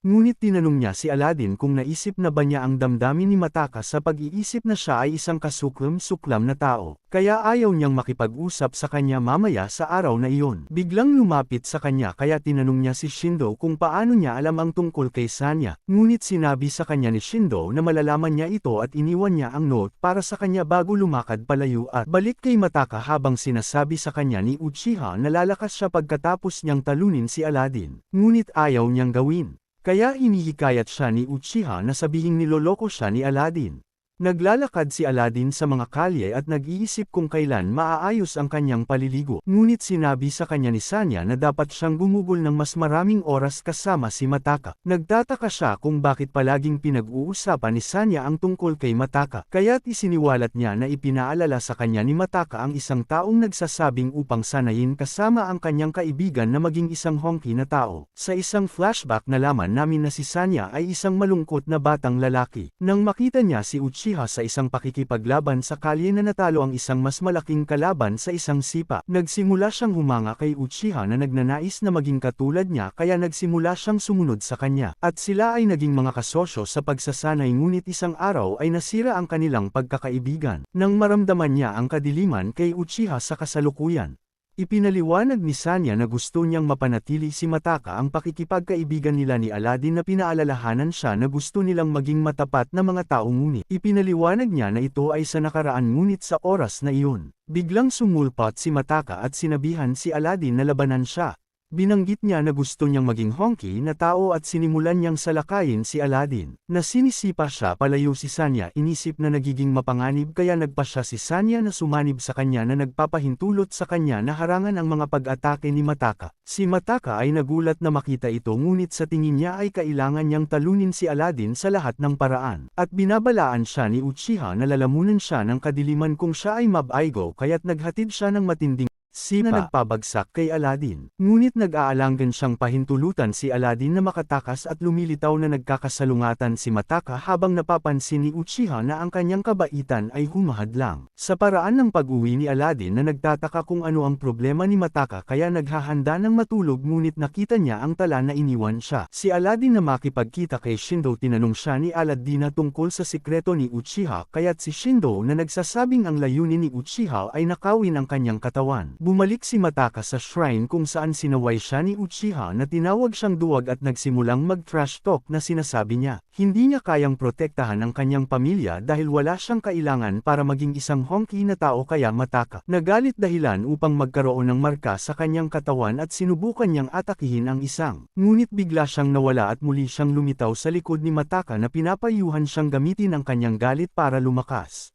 Ngunit tinanong niya si Aladdin kung naisip na ba niya ang damdamin ni Mataka sa pag-iisip na siya ay isang kasuklam-suklam na tao, kaya ayaw niyang makipag-usap sa kanya mamaya sa araw na iyon. Biglang lumapit sa kanya kaya tinanong niya si Shindo kung paano niya alam ang tungkol kay Sanya, ngunit sinabi sa kanya ni Shindo na malalaman niya ito at iniwan niya ang note para sa kanya bago lumakad palayo at balik kay Mataka habang sinasabi sa kanya ni Uchiha na lalakas siya pagkatapos niyang talunin si Aladdin, ngunit ayaw niyang gawin. Kaya hinihikayat siya ni Uchiha na sabihing niloloko siya ni Aladdin. Naglalakad si Aladdin sa mga kalye at nag-iisip kung kailan maaayos ang kanyang paliligo. Ngunit sinabi sa kanya ni Sanya na dapat siyang gumugol ng mas maraming oras kasama si Mataka. Nagtataka siya kung bakit palaging pinag-uusapan ni Sanya ang tungkol kay Mataka. Kaya't isiniwalat niya na ipinaalala sa kanya ni Mataka ang isang taong nagsasabing upang sanayin kasama ang kanyang kaibigan na maging isang hongki na tao. Sa isang flashback nalaman namin na si Sanya ay isang malungkot na batang lalaki. Nang makita niya si Uchiha sa isang pakikipaglaban sa kalye na natalo ang isang mas malaking kalaban sa isang sipa. Nagsimula siyang humanga kay Uchiha na nagnanais na maging katulad niya kaya nagsimula siyang sumunod sa kanya. At sila ay naging mga kasosyo sa pagsasanay ngunit isang araw ay nasira ang kanilang pagkakaibigan. Nang maramdaman niya ang kadiliman kay Uchiha sa kasalukuyan. Ipinaliwanag ni Sanya na gusto niyang mapanatili si Mataka ang pakikipagkaibigan nila ni Aladdin na pinaalalahanan siya na gusto nilang maging matapat na mga tao ngunit. Ipinaliwanag niya na ito ay sa nakaraan ngunit sa oras na iyon. Biglang sumulpot si Mataka at sinabihan si Aladdin na labanan siya. Binanggit niya na gusto niyang maging honky na tao at sinimulan niyang salakayin si Aladdin. Na sinisipa siya palayo si Sanya, inisip na nagiging mapanganib kaya nagpa siya si Sanya na sumanib sa kanya na nagpapahintulot sa kanya na harangan ang mga pag-atake ni Mataka. Si Mataka ay nagulat na makita ito ngunit sa tingin niya ay kailangan niyang talunin si Aladdin sa lahat ng paraan. At binabalaan siya ni Uchiha na lalamunan siya ng kadiliman kung siya ay mab-aigo kaya't naghatid siya ng matinding sipa na nagpabagsak kay Aladdin. Ngunit nag-aalangan siyang pahintulutan si Aladdin na makatakas at lumilitaw na nagkakasalungatan si Mataka habang napapansin ni Uchiha na ang kanyang kabaitan ay humahadlang. Sa paraan ng pag-uwi ni Aladdin na nagtataka kung ano ang problema ni Mataka kaya naghahanda ng matulog ngunit nakita niya ang tala na iniwan siya. Si Aladdin na makipagkita kay Shindo tinanong siya ni Aladdin tungkol sa sikreto ni Uchiha kaya't si Shindo na nagsasabing ang layunin ni Uchiha ay nakawin ang kanyang katawan. Bumalik si Mataka sa shrine kung saan sinaway siya ni Uchiha na tinawag siyang duwag at nagsimulang mag-trash talk na sinasabi niya. Hindi niya kayang protektahan ang kanyang pamilya dahil wala siyang kailangan para maging isang honky na tao kaya Mataka. Nagalit dahilan upang magkaroon ng marka sa kanyang katawan at sinubukan niyang atakihin ang isang. Ngunit bigla siyang nawala at muli siyang lumitaw sa likod ni Mataka na pinapayuhan siyang gamitin ang kanyang galit para lumakas.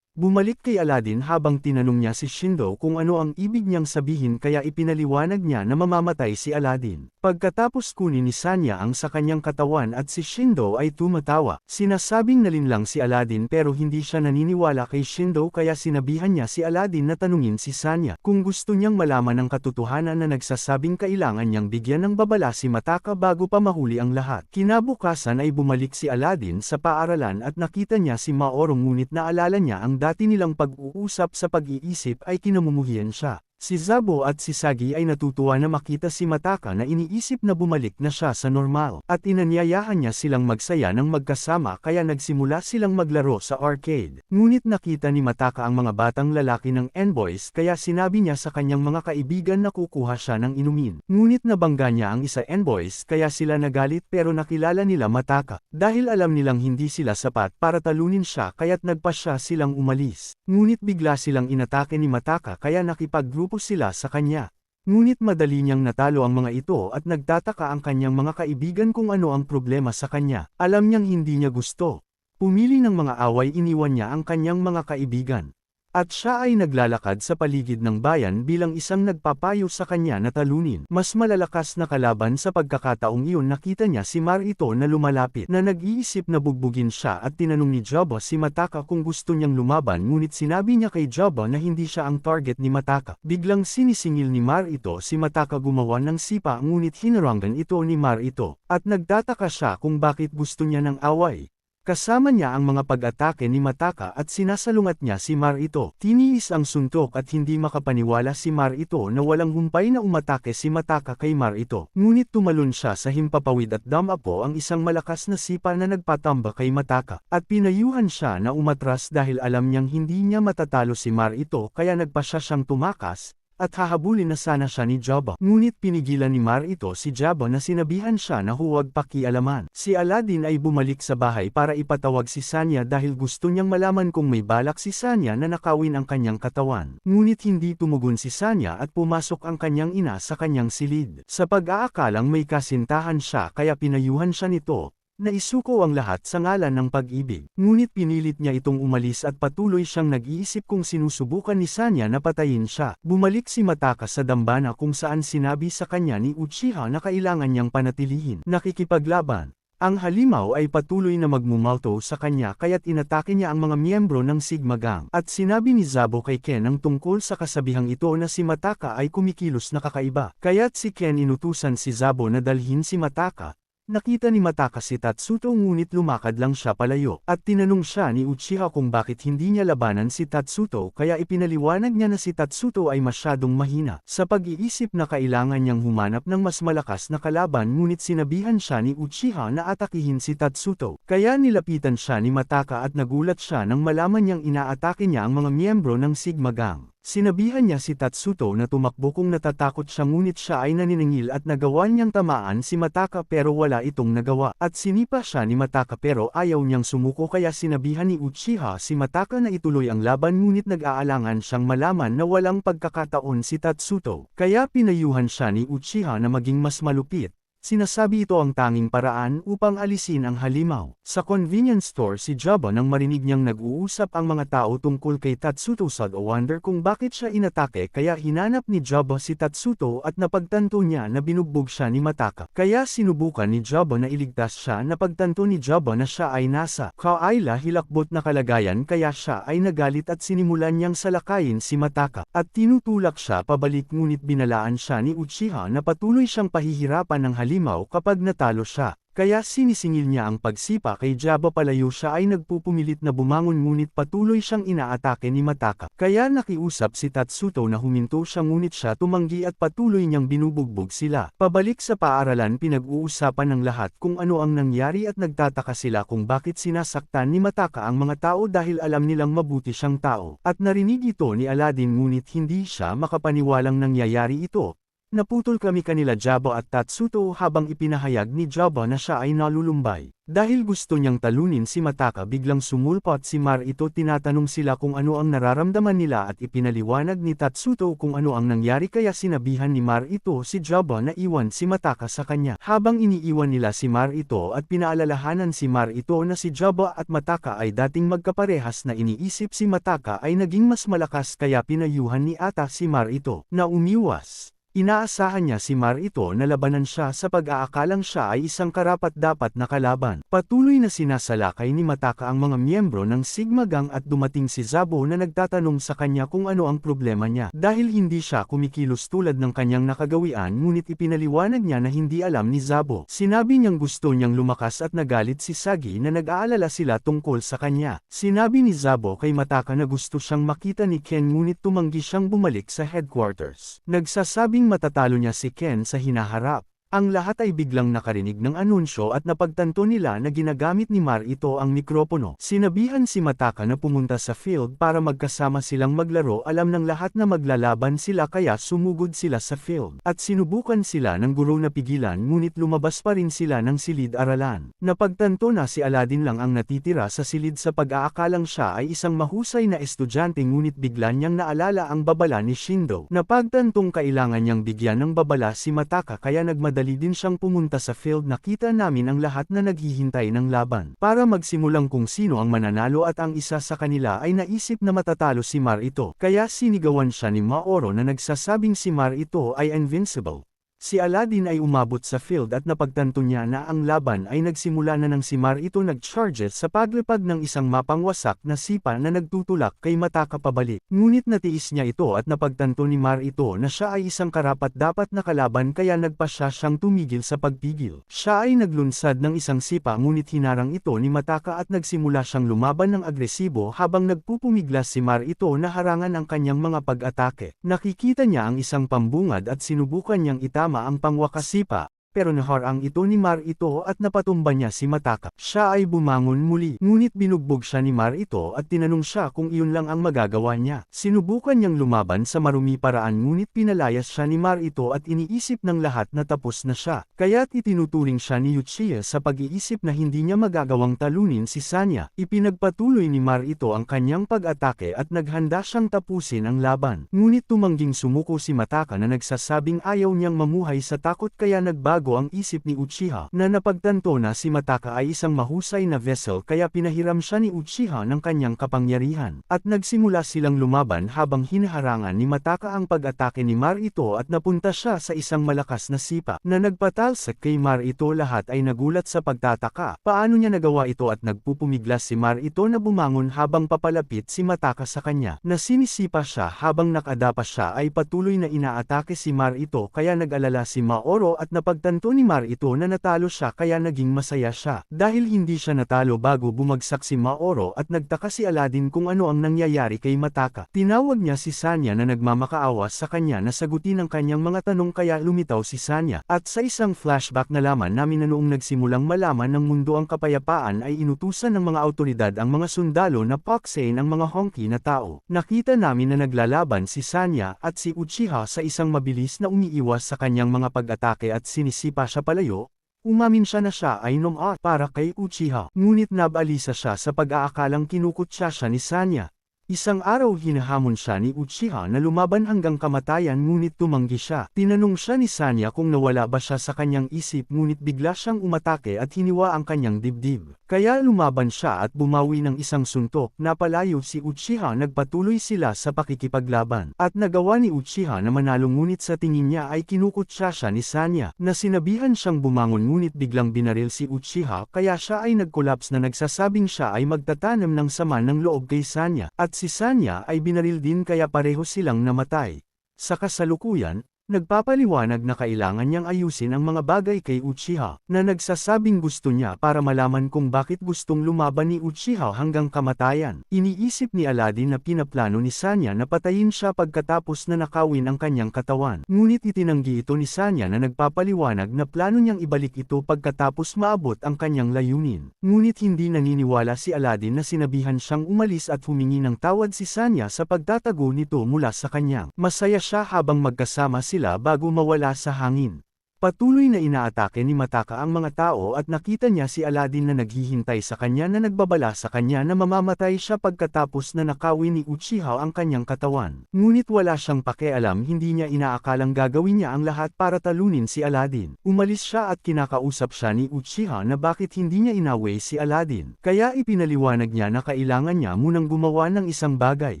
Bumalik kay Aladdin habang tinanong niya si Shindo kung ano ang ibig niyang sabihin kaya ipinaliwanag niya na mamamatay si Aladdin. Pagkatapos kunin ni Sanya ang sa kanyang katawan at si Shindo ay tumatawa. Sinasabing nalinlang si Aladdin pero hindi siya naniniwala kay Shindo kaya sinabihan niya si Aladdin na tanungin si Sanya kung gusto niyang malaman ang katotohanan na nagsasabing kailangan niyang bigyan ng babala si Mataka bago pa mahuli ang lahat. Kinabukasan ay bumalik si Aladdin sa paaralan at nakita niya si Maoro ngunit naalala niya ang dati nilang pag-uusap sa pag-iisip ay kinamumuhian siya. Si Zabo at si Sagi ay natutuwa na makita si Mataka na iniisip na bumalik na siya sa normal. At inanyayahan niya silang magsaya ng magkasama kaya nagsimula silang maglaro sa arcade. Ngunit nakita ni Mataka ang mga batang lalaki ng N-Boys kaya sinabi niya sa kanyang mga kaibigan na kukuha siya ng inumin. Ngunit nabangga niya ang isa N-Boys kaya sila nagalit pero nakilala nila Mataka. Dahil alam nilang hindi sila sapat para talunin siya kaya't nagpa siya silang umalis. Ngunit bigla silang inatake ni Mataka kaya nakipag-grupo sila sa kanya. Ngunit madali niyang natalo ang mga ito at nagtataka ang kanyang mga kaibigan kung ano ang problema sa kanya. Alam niyang hindi niya gusto. Pumili ng mga away iniwan niya ang kanyang mga kaibigan. At siya ay naglalakad sa paligid ng bayan bilang isang nagpapayo sa kanya na talunin. Mas malalakas na kalaban sa pagkakataong iyon nakita niya si Marito na lumalapit na nag-iisip na bugbugin siya at tinanong ni Jabba si Mataka kung gusto niyang lumaban ngunit sinabi niya kay Jabba na hindi siya ang target ni Mataka. Biglang sinisingil ni Marito si Mataka gumawa ng sipa ngunit hinarangan ito ni Marito. At nagtataka siya kung bakit gusto niya ng away. Kasama niya ang mga pag-atake ni Mataka at sinasalungat niya si Marito. Tiniis ang suntok at hindi makapaniwala si Marito na walang humpay na umatake si Mataka kay Marito. Ngunit tumalon siya sa himpapawid at damapo ang isang malakas na sipa na nagpatamba kay Mataka. At pinayuhan siya na umatras dahil alam niyang hindi niya matatalo si Marito kaya nagpa siya siyang tumakas. At hahabulin na sana siya ni Jabba. Ngunit pinigilan ni Marito si Jabba na sinabihan siya na huwag pakialaman. Si Aladdin ay bumalik sa bahay para ipatawag si Sanya dahil gusto niyang malaman kung may balak si Sanya na nakawin ang kanyang katawan. Ngunit hindi tumugon si Sanya at pumasok ang kanyang ina sa kanyang silid. Sa pag-aakalang may kasintahan siya kaya pinayuhan siya nito. Naisuko ang lahat sa ngalan ng pag-ibig. Ngunit pinilit niya itong umalis at patuloy siyang nag-iisip kung sinusubukan ni Sanya na patayin siya. Bumalik si Mataka sa dambana kung saan sinabi sa kanya ni Uchiha na kailangan niyang panatilihin. Nakikipaglaban. Ang halimaw ay patuloy na magmumalto sa kanya kaya't inatake niya ang mga miyembro ng Sigma Gang. At sinabi ni Zabo kay Ken ang tungkol sa kasabihang ito na si Mataka ay kumikilos na kakaiba. Kaya't si Ken inutusan si Zabo na dalhin si Mataka. Nakita ni Mataka si Tatsuto ngunit lumakad lang siya palayo at tinanong siya ni Uchiha kung bakit hindi niya labanan si Tatsuto kaya ipinaliwanag niya na si Tatsuto ay masyadong mahina. Sa pag-iisip na kailangan niyang humanap ng mas malakas na kalaban ngunit sinabihan siya ni Uchiha na atakihin si Tatsuto. Kaya nilapitan siya ni Mataka at nagulat siya nang malaman niyang inaatake niya ang mga miyembro ng Sigma Gang. Sinabihan niya si Tatsuto na tumakbo kung natatakot siya ngunit siya ay naniningil at nagawa niyang tamaan si Mataka pero wala itong nagawa. At sinipa siya ni Mataka pero ayaw niyang sumuko kaya sinabihan ni Uchiha si Mataka na ituloy ang laban ngunit nag-aalangan siyang malaman na walang pagkakataon si Tatsuto. Kaya pinayuhan siya ni Uchiha na maging mas malupit. Sinasabi ito ang tanging paraan upang alisin ang halimaw. Sa convenience store si Jabba nang marinig niyang nag-uusap ang mga tao tungkol kay Tatsuto sa wonder kung bakit siya inatake kaya hinanap ni Jabba si Tatsuto at napagtanto niya na binugbog siya ni Mataka. Kaya sinubukan ni Jabba na iligtas siya napagtanto ni Jabba na siya ay nasa kaila hilakbot na kalagayan kaya siya ay nagalit at sinimulan niyang salakayin si Mataka. At tinutulak siya pabalik ngunit binalaan siya ni Uchiha na patuloy siyang pahihirapan ng halimaw kapag natalo siya. Kaya sinisingil niya ang pagsipa kay Jabba palayo siya ay nagpupumilit na bumangon ngunit patuloy siyang inaatake ni Mataka. Kaya nakiusap si Tatsuto na huminto siya ngunit siya tumanggi at patuloy niyang binubugbog sila. Pabalik sa paaralan pinag-uusapan ng lahat kung ano ang nangyari at nagtataka sila kung bakit sinasaktan ni Mataka ang mga tao dahil alam nilang mabuti siyang tao. At narinig ito ni Aladdin ngunit hindi siya makapaniwalang nangyayari ito. Naputol kami kanila Jabba at Tatsuto habang ipinahayag ni Jabba na siya ay nalulumbay. Dahil gusto niyang talunin si Mataka biglang sumulpot si Marito tinatanong sila kung ano ang nararamdaman nila at ipinaliwanag ni Tatsuto kung ano ang nangyari kaya sinabihan ni Marito si Jabba na iwan si Mataka sa kanya. Habang iniiwan nila si Marito at pinaalalahanan si Marito na si Jabba at Mataka ay dating magkaparehas na iniisip si Mataka ay naging mas malakas kaya pinayuhan ni Ata si Marito na umiwas. Inaasahan niya si Marito na labanan siya sa pag-aakalang siya ay isang karapat-dapat na kalaban. Patuloy na sinasalakay ni Mataka ang mga miyembro ng Sigma Gang at dumating si Zabo na nagtatanong sa kanya kung ano ang problema niya. Dahil hindi siya kumikilos tulad ng kanyang nakagawian ngunit ipinaliwanag niya na hindi alam ni Zabo. Sinabi niyang gusto niyang lumakas at nagalit si Sagi na nag-aalala sila tungkol sa kanya. Sinabi ni Zabo kay Mataka na gusto siyang makita ni Ken ngunit tumanggi siyang bumalik sa headquarters. Nagsasabing matatalo niya si Ken sa hinaharap. Ang lahat ay biglang nakarinig ng anunsyo at napagtanto nila na ginagamit ni Marito ang mikropono. Sinabihan si Mataka na pumunta sa field para magkasama silang maglaro alam ng lahat na maglalaban sila kaya sumugod sila sa field. At sinubukan sila ng guro na pigilan ngunit lumabas pa rin sila ng silid-aralan. Napagtanto na si Aladdin lang ang natitira sa silid sa pag-aakalang siya ay isang mahusay na estudyante ngunit bigla niyang naalala ang babala ni Shindo. Napagtantong kailangan niyang bigyan ng babala si Mataka kaya nagmadali din siyang pumunta sa field. Nakita namin ang lahat na naghihintay ng laban. Para magsimulang kung sino ang mananalo at ang isa sa kanila ay naisip na matatalo si Marito. Kaya sinigawan siya ni Maoro na nagsasabing si Marito ay invincible. Si Aladdin ay umabot sa field at napagtanto niya na ang laban ay nagsimula na nang si Marito nag-charge sa paglipad ng isang mapangwasak na sipa na nagtutulak kay Mataka pabalik. Ngunit natiis niya ito at napagtanto ni Marito na siya ay isang karapat-dapat na kalaban kaya nagpasya siyang tumigil sa pagpigil. Siya ay naglunsad ng isang sipa ngunit hinarang ito ni Mataka at nagsimula siyang lumaban ng agresibo habang nagpupumiglas si Marito na harangan ang kanyang mga pag-atake. Nakikita niya ang isang pambungad at sinubukan niyang itama ang pangwakas sipa, pero naharang ito ni Marito at napatumba niya si Mataka. Siya ay bumangon muli, ngunit binugbog siya ni Marito at tinanong siya kung iyon lang ang magagawa niya. Sinubukan niyang lumaban sa marumi paraan ngunit pinalayas siya ni Marito at iniisip ng lahat na tapos na siya. Kaya't itinuturing siya ni Uchiha sa pag-iisip na hindi niya magagawang talunin si Sanya. Ipinagpatuloy ni Marito ang kanyang pag-atake at naghanda siyang tapusin ang laban. Ngunit tumangging sumuko si Mataka na nagsasabing ayaw niyang mamuhay sa takot kaya nagbago ang isip ni Uchiha na napagtanto na si Mataka ay isang mahusay na vessel kaya pinahiram siya ni Uchiha ng kanyang kapangyarihan. At nagsimula silang lumaban habang hinaharangan ni Mataka ang pag-atake ni Marito at napunta siya sa isang malakas na sipa na nagpatalsak kay Marito. Lahat ay nagulat sa pagtataka. Paano niya nagawa ito at nagpupumiglas si Marito na bumangon habang papalapit si Mataka sa kanya. Na sinisipa siya habang nakadapa siya ay patuloy na inaatake si Marito kaya nag-alala si Maoro at napagtanto Natanto ni Mar ito na natalo siya kaya naging masaya siya. Dahil hindi siya natalo bago bumagsak si Maoro at nagtaka si Aladdin kung ano ang nangyayari kay Mataka. Tinawag niya si Sanya na nagmamakaawa sa kanya na sagutin ang kanyang mga tanong kaya lumitaw si Sanya. At sa isang flashback nalaman namin na noong nagsimulang malaman ng mundo ang kapayapaan ay inutusan ng mga awtoridad ang mga sundalo na paksain ang mga honki na tao. Nakita namin na naglalaban si Sanya at si Uchiha sa isang mabilis na umiiwas sa kanyang mga pag-atake at sinisipa siya palayo. Umamin siya na siya ay noong para kay Uchiha. Ngunit nabalisa siya sa pag-aakalang kinukutya siya ni Sanya. Isang araw hinahamon siya ni Uchiha na lumaban hanggang kamatayan ngunit tumanggi siya. Tinanong siya ni Sanya kung nawala ba siya sa kanyang isip ngunit bigla siyang umatake at hiniwa ang kanyang dibdib. Kaya lumaban siya at bumawi ng isang suntok. Napalayo si Uchiha, nagpatuloy sila sa pakikipaglaban. At nagawa ni Uchiha na manalo ngunit sa tingin niya ay kinukutya siya ni Sanya. Nasinabihan siyang bumangon ngunit biglang binaril si Uchiha kaya siya ay nagkolaps na nagsasabing siya ay magtatanam ng sama ng loob kay Sanya. At si Sanya ay binaril din kaya pareho silang namatay. Sa kasalukuyan, nagpapaliwanag na kailangan niyang ayusin ang mga bagay kay Uchiha, na nagsasabing gusto niya para malaman kung bakit gustong lumaban ni Uchiha hanggang kamatayan. Iniisip ni Aladdin na pinaplano ni Sanya na patayin siya pagkatapos na nakawin ang kanyang katawan. Ngunit itinanggi ito ni Sanya na nagpapaliwanag na plano niyang ibalik ito pagkatapos maabot ang kanyang layunin. Ngunit hindi naniniwala si Aladdin na sinabihan siyang umalis at humingi ng tawad si Sanya sa pagtatago nito mula sa kanyang. Masaya siya habang magkasama sila bago mawala sa hangin. Patuloy na inaatake ni Mataka ang mga tao at nakita niya si Aladdin na naghihintay sa kanya na nagbabala sa kanya na mamamatay siya pagkatapos na nakawin ni Uchiha ang kanyang katawan. Ngunit wala siyang pakialam, hindi niya inaakalang gagawin niya ang lahat para talunin si Aladdin. Umalis siya at kinakausap siya ni Uchiha na bakit hindi niya inaway si Aladdin. Kaya ipinaliwanag niya na kailangan niya munang gumawa ng isang bagay.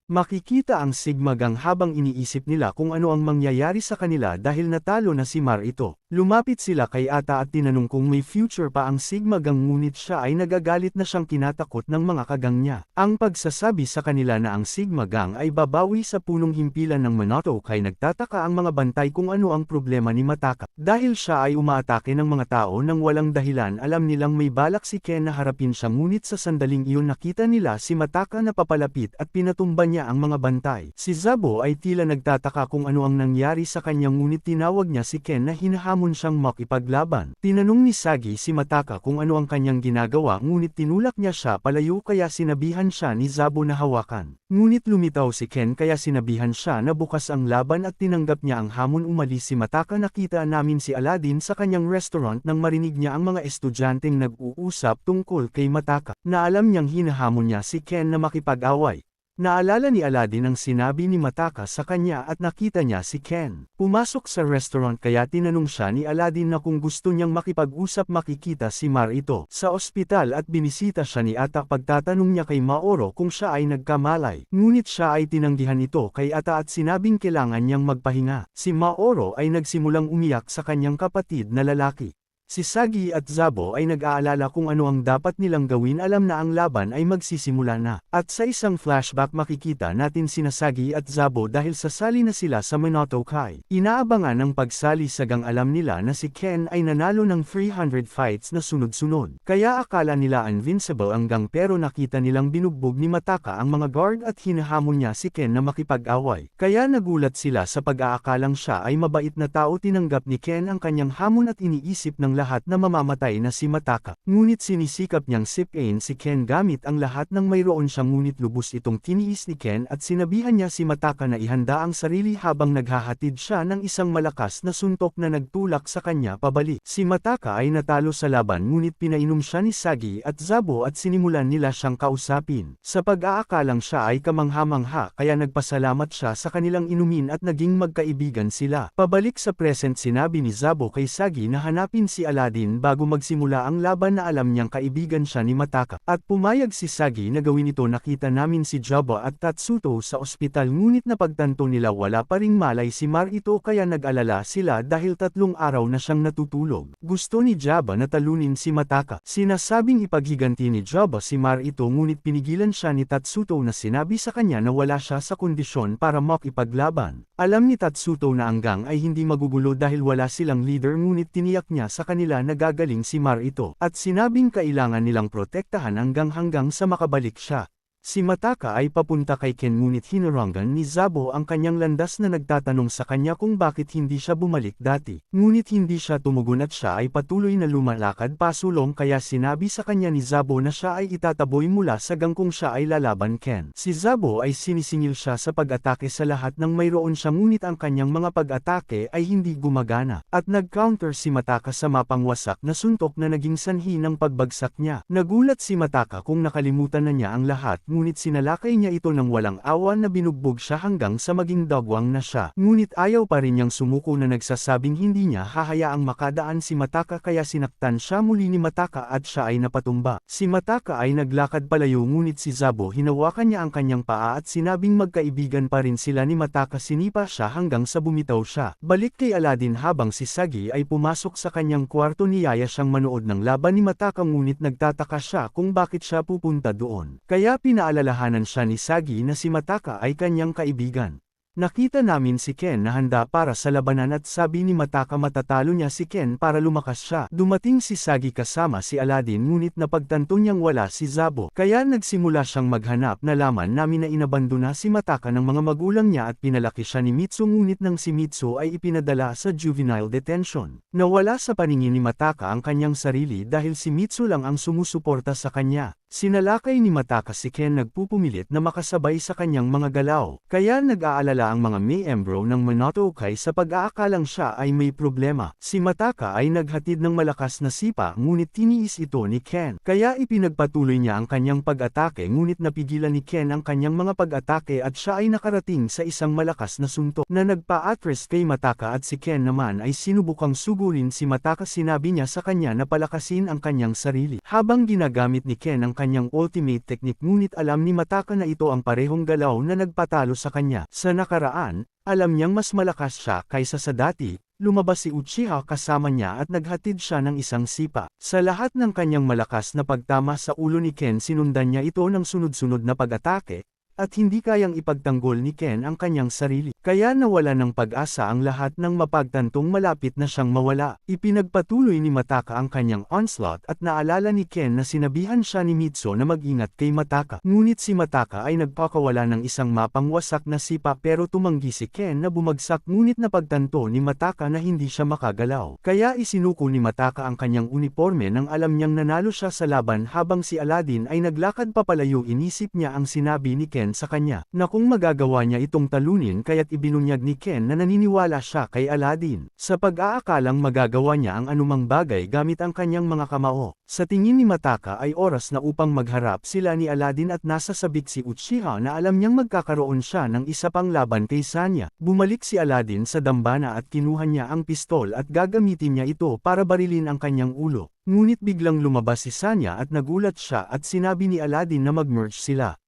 Makikita ang sigmagang habang iniisip nila kung ano ang mangyayari sa kanila dahil natalo na si Mar ito. Lumapit sila kay Ata at tinanong kung may future pa ang sigmagang ngunit siya ay nagagalit na siyang kinatakot ng mga kagang niya. Ang pagsasabi sa kanila na ang sigmagang ay babawi sa punong himpilan ng Mononoke ay nagtataka ang mga bantay kung ano ang problema ni Mataka. Dahil siya ay umaatake ng mga tao nang walang dahilan, alam nilang may balak si Ken na harapin siya ngunit sa sandaling iyon nakita nila si Mataka na papalapit at pinatumba niya ang mga bantay. Si Zabo ay tila nagtataka kung ano ang nangyari sa kanya ngunit tinawag niya si Ken na hinahamon siyang makipaglaban. Tinanong ni Sagi si Mataka kung ano ang kanyang ginagawa ngunit tinulak niya siya palayo kaya sinabihan siya ni Zabo na hawakan. Ngunit lumitaw si Ken kaya sinabihan siya na bukas ang laban at tinanggap niya ang hamon. Umalis si Mataka. Nakita namin si Aladdin sa kanyang restaurant nang marinig niya ang mga estudyanteng nag-uusap tungkol kay Mataka, na alam niyang hinahamon niya si Ken na makipag-away. Naalala ni Aladdin ang sinabi ni Mataka sa kanya at nakita niya si Ken. Pumasok sa restaurant kaya tinanong siya ni Aladdin na kung gusto niyang makipag-usap. Makikita si Mar ito sa ospital at binisita siya ni Ata. Pagtatanong niya kay Maoro kung siya ay nagkamalay. Ngunit siya ay tinanggihan ito kay Ata at sinabing kailangan niyang magpahinga. Si Maoro ay nagsimulang umiyak sa kanyang kapatid na lalaki. Si Sagi at Zabo ay nag-aalala kung ano ang dapat nilang gawin. Alam na ang laban ay magsisimula na. At sa isang flashback makikita natin sina Sagi at Zabo dahil sasali na sila sa Mononoke. Inaabangan ang pagsali sagang alam nila na si Ken ay nanalo ng 300 fights na sunod-sunod. Kaya akala nila invincible hanggang pero nakita nilang binugbog ni Mataka ang mga guard at hinahamon niya si Ken na makipag-away. Kaya nagulat sila sa pag-aakalang siya ay mabait na tao. Tinanggap ni Ken ang kanyang hamon at iniisip ng lahat na mamamatay na si Mataka. Ngunit sinisikap niyang sipain si Ken gamit ang lahat ng mayroon siya ngunit lubos itong tiniis ni Ken at sinabihan niya si Mataka na ihanda ang sarili habang naghahatid siya ng isang malakas na suntok na nagtulak sa kanya pabalik. Si Mataka ay natalo sa laban ngunit pinainom siya ni Sagi at Zabo at sinimulan nila siyang kausapin. Sa pag-aakalang siya ay kamangha-mangha kaya nagpasalamat siya sa kanilang inumin at naging magkaibigan sila. Pabalik sa present sinabi ni Zabo kay Sagi na hanapin si si Aladdin bago magsimula ang laban na alam niyang kaibigan siya ni Mataka. At pumayag si Sagi na gawin ito. Nakita namin si Jabba at Tatsuto sa ospital ngunit napagtanto nila wala pa ring malay si Marito kaya nag-alala sila dahil 3 araw na siyang natutulog. Gusto ni Jabba na talunin si Mataka. Sinasabing ipaghiganti ni Jabba si Marito ngunit pinigilan siya ni Tatsuto na sinabi sa kanya na wala siya sa kondisyon para makipaglaban. Alam ni Tatsuto na ang gang ay hindi magugulo dahil wala silang leader ngunit tiniyak niya sa kanila na gagaling si Marito at sinabing kailangan nilang protektahan ang gang hanggang sa makabalik siya. Si Mataka ay papunta kay Ken ngunit hinarangan ni Zabo ang kanyang landas na nagtatanong sa kanya kung bakit hindi siya bumalik dati. Ngunit hindi siya tumugon at siya ay patuloy na lumalakad pasulong kaya sinabi sa kanya ni Zabo na siya ay itataboy mula sa gang kung siya ay lalaban Ken. Si Zabo ay sinisingil siya sa pag-atake sa lahat ng mayroon siya ngunit ang kanyang mga pag-atake ay hindi gumagana. At nag-counter si Mataka sa mapangwasak na suntok na naging sanhi ng pagbagsak niya. Nagulat si Mataka kung nakalimutan na niya ang lahat ngunit sinalakay niya ito ng walang awa na binugbog siya hanggang sa maging dagwang na siya. Ngunit ayaw pa rin niyang sumuko na nagsasabing hindi niya hahayaang makadaan si Mataka kaya sinaktan siya muli ni Mataka at siya ay napatumba. Si Mataka ay naglakad palayo ngunit si Zabo hinawakan niya ang kanyang paa at sinabing magkaibigan pa rin sila ni Mataka. Sinipa siya hanggang sa bumitaw siya. Balik kay Aladdin habang si Sagi ay pumasok sa kanyang kwarto niyaya siyang manood ng laban ni Mataka ngunit nagtataka siya kung bakit siya pupunta doon. Kaya pinaalalahanan siya ni Sagi na si Mataka ay kanyang kaibigan. Nakita namin si Ken na handa para sa labanan at sabi ni Mataka matatalo niya si Ken para lumakas siya. Dumating si Sagi kasama si Aladdin ngunit napagtanto niyang wala si Zabo. Kaya nagsimula siyang maghanap. Nalaman namin na inabandona si Mataka ng mga magulang niya at pinalaki siya ni Mitsu ngunit nang si Mitsu ay ipinadala sa juvenile detention. Nawala sa paningin ni Mataka ang kanyang sarili dahil si Mitsu lang ang sumusuporta sa kanya. Sinalakay ni Mataka si Ken nagpupumilit na makasabay sa kanyang mga galaw. Kaya nag-aalala ang mga miyembro ng Mononoke sa pag-aakalang siya ay may problema. Si Mataka ay naghatid ng malakas na sipa ngunit tiniis ito ni Ken. Kaya ipinagpatuloy niya ang kanyang pag-atake ngunit napigilan ni Ken ang kanyang mga pag-atake at siya ay nakarating sa isang malakas na suntok na nagpa-atras kay Mataka at si Ken naman ay sinubukang sugurin si Mataka. Sinabi niya sa kanya na palakasin ang kanyang sarili. Habang ginagamit ni Ken ang kanyang ultimate technique ngunit alam ni Mataka na ito ang parehong galaw na nagpatalo sa kanya. Sa nakaraan, alam niyang mas malakas siya kaysa sa dati, lumabas si Uchiha kasama niya at naghatid siya ng isang sipa. Sa lahat ng kanyang malakas na pagtama sa ulo ni Ken sinundan niya ito ng sunod-sunod na pag-atake, at hindi kayang ipagtanggol ni Ken ang kanyang sarili. Kaya nawala ng pag-asa ang lahat ng mapagtantong malapit na siyang mawala. Ipinagpatuloy ni Mataka ang kanyang onslaught at naalala ni Ken na sinabihan siya ni Mitsu na mag-ingat kay Mataka. Ngunit si Mataka ay nagpakawala ng isang mapangwasak na sipa pero tumanggi si Ken na bumagsak ngunit napagtanto ni Mataka na hindi siya makagalaw. Kaya isinuko ni Mataka ang kanyang uniforme nang alam niyang nanalo siya sa laban habang si Aladdin ay naglakad papalayo. Inisip niya ang sinabi ni Ken sa kanya, na kung magagawa niya itong talunin kaya't ibinunyag ni Ken na naniniwala siya kay Aladdin. Sa pag-aakalang magagawa niya ang anumang bagay gamit ang kanyang mga kamao. Sa tingin ni Mataka ay oras na upang magharap sila ni Aladdin at nasa sabik si Uchiha na alam niyang magkakaroon siya ng isa pang laban kay Sanya. Bumalik si Aladdin sa dambana at kinuha niya ang pistol at gagamitin niya ito para barilin ang kanyang ulo. Ngunit biglang lumabas si Sanya at nagulat siya at sinabi ni Aladdin na mag-merge sila.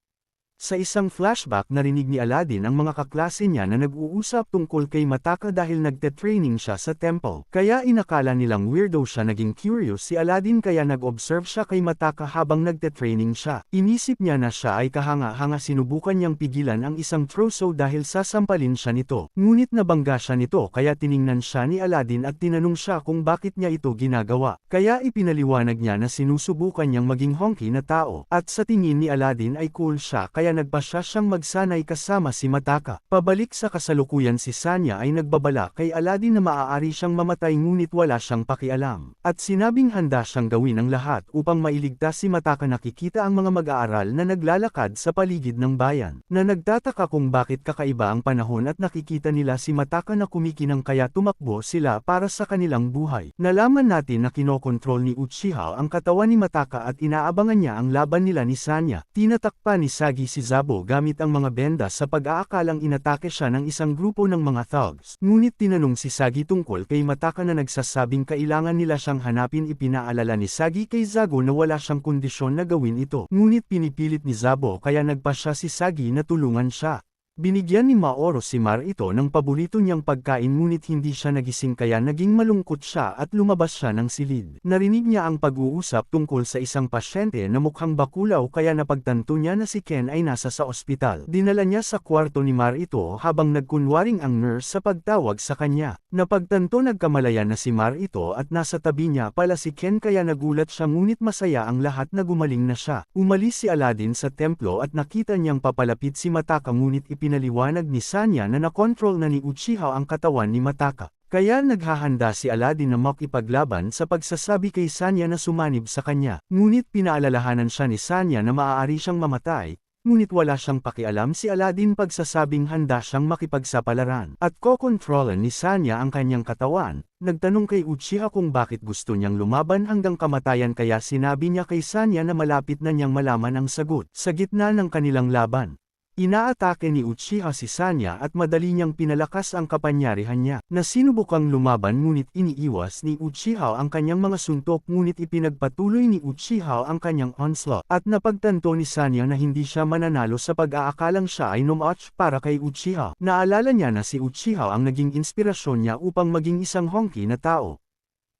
Sa isang flashback narinig ni Aladdin ang mga kaklase niya na nag-uusap tungkol kay Mataka dahil nagte-training siya sa temple. Kaya inakala nilang weirdo siya. Naging curious si Aladdin kaya nag-observe siya kay Mataka habang nagte-training siya. Inisip niya na siya ay kahanga-hanga. Sinubukan niyang pigilan ang isang troso dahil sasampalin siya nito. Ngunit nabangga siya nito kaya tiningnan siya ni Aladdin at tinanong siya kung bakit niya ito ginagawa. Kaya ipinaliwanag niya na sinusubukan niyang maging honky na tao. At sa tingin ni Aladdin ay cool siya kaya nagpasya siyang magsanay kasama si Mataka. Pabalik sa kasalukuyan si Sanya ay nagbabala kay Aladdin na maaari siyang mamatay ngunit wala siyang pakialam. At sinabing handa siyang gawin ang lahat upang mailigtas si Mataka. Nakikita ang mga mag-aaral na naglalakad sa paligid ng bayan, na nagtataka kung bakit kakaiba ang panahon at nakikita nila si Mataka na kumikinang kaya tumakbo sila para sa kanilang buhay. Nalaman natin na kinokontrol ni Uchiha ang katawan ni Mataka at inaabangan niya ang laban nila ni Sanya. Tinatakpan ni Sagi si Zabo gamit ang mga benda sa pag-aakalang inatake siya ng isang grupo ng mga thugs. Ngunit tinanong si Sagi tungkol kay Mataka na nagsasabing kailangan nila siyang hanapin. Ipinaalala ni Sagi kay Zago na wala siyang kondisyon na gawin ito. Ngunit pinipilit ni Zabo kaya nagpa siya si Sagi na tulungan siya. Binigyan ni Maoro si Mar ito ng paborito niyang pagkain ngunit hindi siya nagising kaya naging malungkot siya at lumabas siya ng silid. Narinig niya ang pag-uusap tungkol sa isang pasyente na mukhang bakulaw kaya napagtanto niya na si Ken ay nasa sa ospital. Dinala niya sa kwarto ni Mar ito habang nagkunwaring ang nurse sa pagtawag sa kanya. Napagtanto nagkamalayan na si Mar ito at nasa tabi niya pala si Ken kaya nagulat siya ngunit masaya ang lahat na gumaling na siya. Umalis si Aladdin sa templo at nakita niyang papalapit si Mataka ngunit pinaliwanag ni Sanya na nakontrol na ni Uchiha ang katawan ni Mataka. Kaya naghahanda si Aladdin na makipaglaban sa pagsasabi kay Sanya na sumanib sa kanya. Ngunit pinaalalahanan siya ni Sanya na maaari siyang mamatay, ngunit wala siyang pakialam si Aladdin pagsasabing handa siyang makipagsapalaran. At kokontrolan ni Sanya ang kanyang katawan. Nagtanong kay Uchiha kung bakit gusto niyang lumaban hanggang kamatayan kaya sinabi niya kay Sanya na malapit na niyang malaman ang sagot. Sa gitna ng kanilang laban, inaatake ni Uchiha si Sanya at madali niyang pinalakas ang kapangyarihan niya. Nasinubukang lumaban ngunit iniiwas ni Uchiha ang kanyang mga suntok ngunit ipinagpatuloy ni Uchiha ang kanyang onslaught. At napagtanto ni Sanya na hindi siya mananalo sa pag-aakalang siya ay no-match para kay Uchiha. Naalala niya na si Uchiha ang naging inspirasyon niya upang maging isang honki na tao.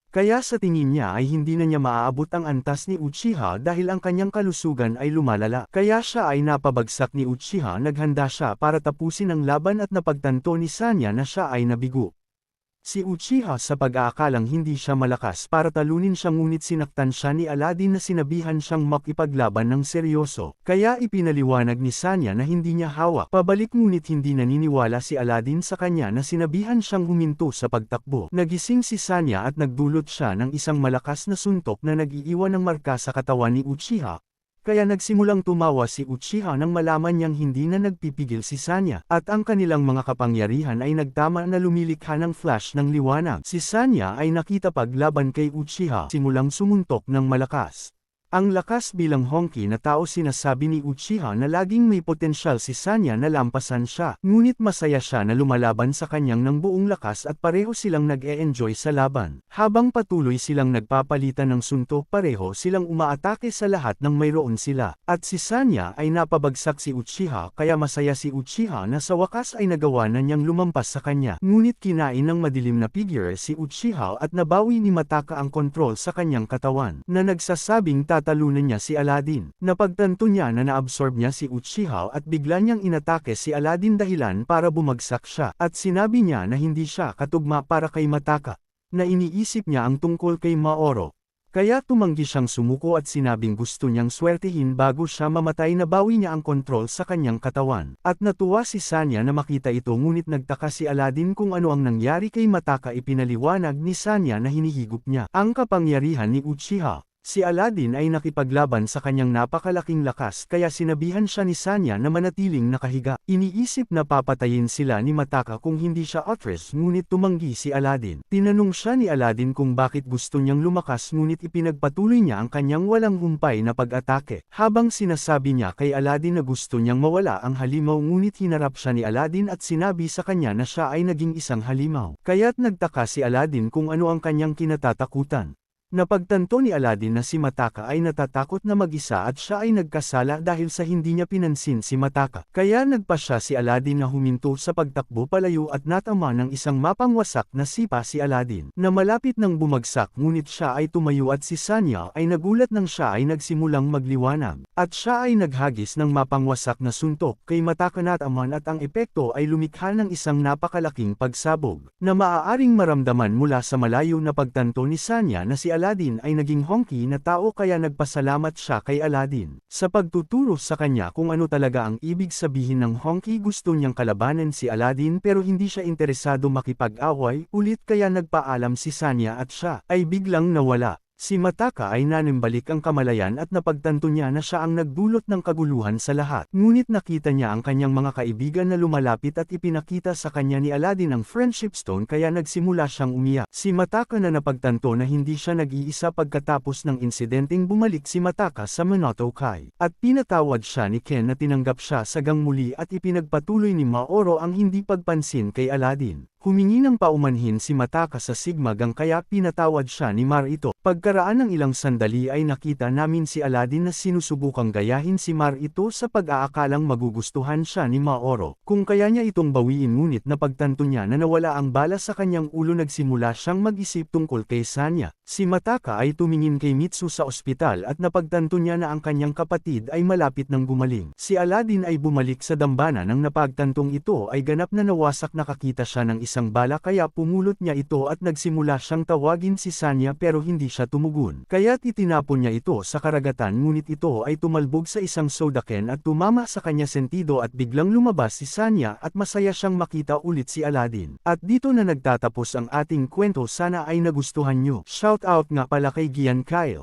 Kaya sa tingin niya ay hindi na niya maaabot ang antas ni Uchiha dahil ang kanyang kalusugan ay lumalala. Kaya siya ay napabagsak ni Uchiha. Naghanda siya para tapusin ang laban at napagtanto ni Sanya na siya ay nabigo. Si Uchiha sa pag-aakalang hindi siya malakas para talunin siya ngunit sinaktan siya ni Aladdin na sinabihan siyang makipaglaban ng seryoso. Kaya ipinaliwanag ni Sanya na hindi niya hawak pabalik ngunit hindi naniniwala si Aladdin sa kanya na sinabihan siyang huminto sa pagtakbo. Nagising si Sanya at nagdulot siya ng isang malakas na suntok na nag-iiwan ng marka sa katawan ni Uchiha. Kaya nagsimulang tumawa si Uchiha nang malaman niyang hindi na nagpipigil si Sanya, at ang kanilang mga kapangyarihan ay nagtama na lumilikha ng flash ng liwanag. Si Sanya ay nakitapaglaban kay Uchiha, simulang sumuntok ng malakas. Ang lakas bilang honki na tao sinasabi ni Uchiha na laging may potensyal si Sanya na lampasan siya. Ngunit masaya siya na lumalaban sa kanyang ng buong lakas at pareho silang nag-e-enjoy sa laban. Habang patuloy silang nagpapalitan ng suntok pareho silang umaatake sa lahat ng mayroon sila. At si Sanya ay napabagsak si Uchiha kaya masaya si Uchiha na sa wakas ay nagawa na niyang lumampas sa kanya. Ngunit kinain ng madilim na figure si Uchiha at nabawi ni Mataka ang kontrol sa kanyang katawan na nagsasabing tatalunan niya si Aladdin. Napagtanto niya na naabsorb niya si Uchiha at bigla niyang inatake si Aladdin dahilan para bumagsak siya. At sinabi niya na hindi siya katugma para kay Mataka, na iniisip niya ang tungkol kay Maoro. Kaya tumanggi siyang sumuko at sinabing gusto niyang swertihin bago siya mamatay. Nabawi niya ang kontrol sa kanyang katawan. At natuwa si Sanya na makita ito ngunit nagtaka si Aladdin kung ano ang nangyari kay Mataka. Ipinaliwanag ni Sanya na hinihigop niya ang kapangyarihan ni Uchiha. Si Aladdin ay nakipaglaban sa kanyang napakalaking lakas kaya sinabihan siya ni Sanya na manatiling nakahiga. Iniisip na papatayin sila ni Mataka kung hindi siya atras ngunit tumanggi si Aladdin. Tinanong siya ni Aladdin kung bakit gusto niyang lumakas ngunit ipinagpatuloy niya ang kanyang walang humpay na pag-atake. Habang sinasabi niya kay Aladdin na gusto niyang mawala ang halimaw ngunit hinarap siya ni Aladdin at sinabi sa kanya na siya ay naging isang halimaw. Kaya't nagtaka si Aladdin kung ano ang kanyang kinatatakutan. Napagtanto ni Aladdin na si Mataka ay natatakot na mag-isa at siya ay nagkasala dahil sa hindi niya pinansin si Mataka. Kaya nagpasya si Aladdin na huminto sa pagtakbo palayo at natama ng isang mapangwasak na sipa si Aladdin na malapit nang bumagsak ngunit siya ay tumayo at si Sanya ay nagulat nang siya ay nagsimulang magliwanag. At siya ay naghagis ng mapangwasak na suntok kay Mataka nataman at ang epekto ay lumikha ng isang napakalaking pagsabog na maaaring maramdaman mula sa malayo. Napagtanto ni Sanya na si Aladdin ay naging honki na tao kaya nagpasalamat siya kay Aladdin sa pagtuturo sa kanya kung ano talaga ang ibig sabihin ng honki. Gusto niyang kalabanan si Aladdin pero hindi siya interesado makipag-away ulit kaya nagpaalam si Sanya at siya ay biglang nawala. Si Mataka ay nanimbalik ang kamalayan at napagtanto niya na siya ang nagdulot ng kaguluhan sa lahat. Ngunit nakita niya ang kanyang mga kaibigan na lumalapit at ipinakita sa kanya ni Aladdin ang Friendship Stone kaya nagsimula siyang umiyak. Si Mataka na napagtanto na hindi siya nag-iisa pagkatapos ng insidenteng bumalik si Mataka sa Mononoke. At pinatawad siya ni Ken na tinanggap siya sa gang muli at ipinagpatuloy ni Maoro ang hindi pagpansin kay Aladdin. Humingi ng paumanhin si Mataka sa Sigma Gang kaya pinatawad siya ni Marito. Pagkaraan ng ilang sandali ay nakita namin si Aladdin na sinusubukang gayahin si Marito sa pag-aakalang magugustuhan siya ni Maoro. Kung kaya niya itong bawiin ngunit napagtanto niya na nawala ang bala sa kanyang ulo nagsimula siyang mag-isip tungkol kay Sanya. Si Mataka ay tumingin kay Mitsu sa ospital at napagtanto niya na ang kanyang kapatid ay malapit ng gumaling. Si Aladdin ay bumalik sa dambana nang napagtantong ito ay ganap na nawasak nakakita siya ng isang bala kaya pumulot niya ito at nagsimula siyang tawagin si Sanya pero hindi siya tumugon. Kaya't itinapon niya ito sa karagatan ngunit ito ay tumalbog sa isang sodaken at tumama sa kanya sentido at biglang lumabas si Sanya at masaya siyang makita ulit si Aladdin. At dito na nagtatapos ang ating kwento sana ay nagustuhan nyo. Shout out nga pala kay Gian Kyle.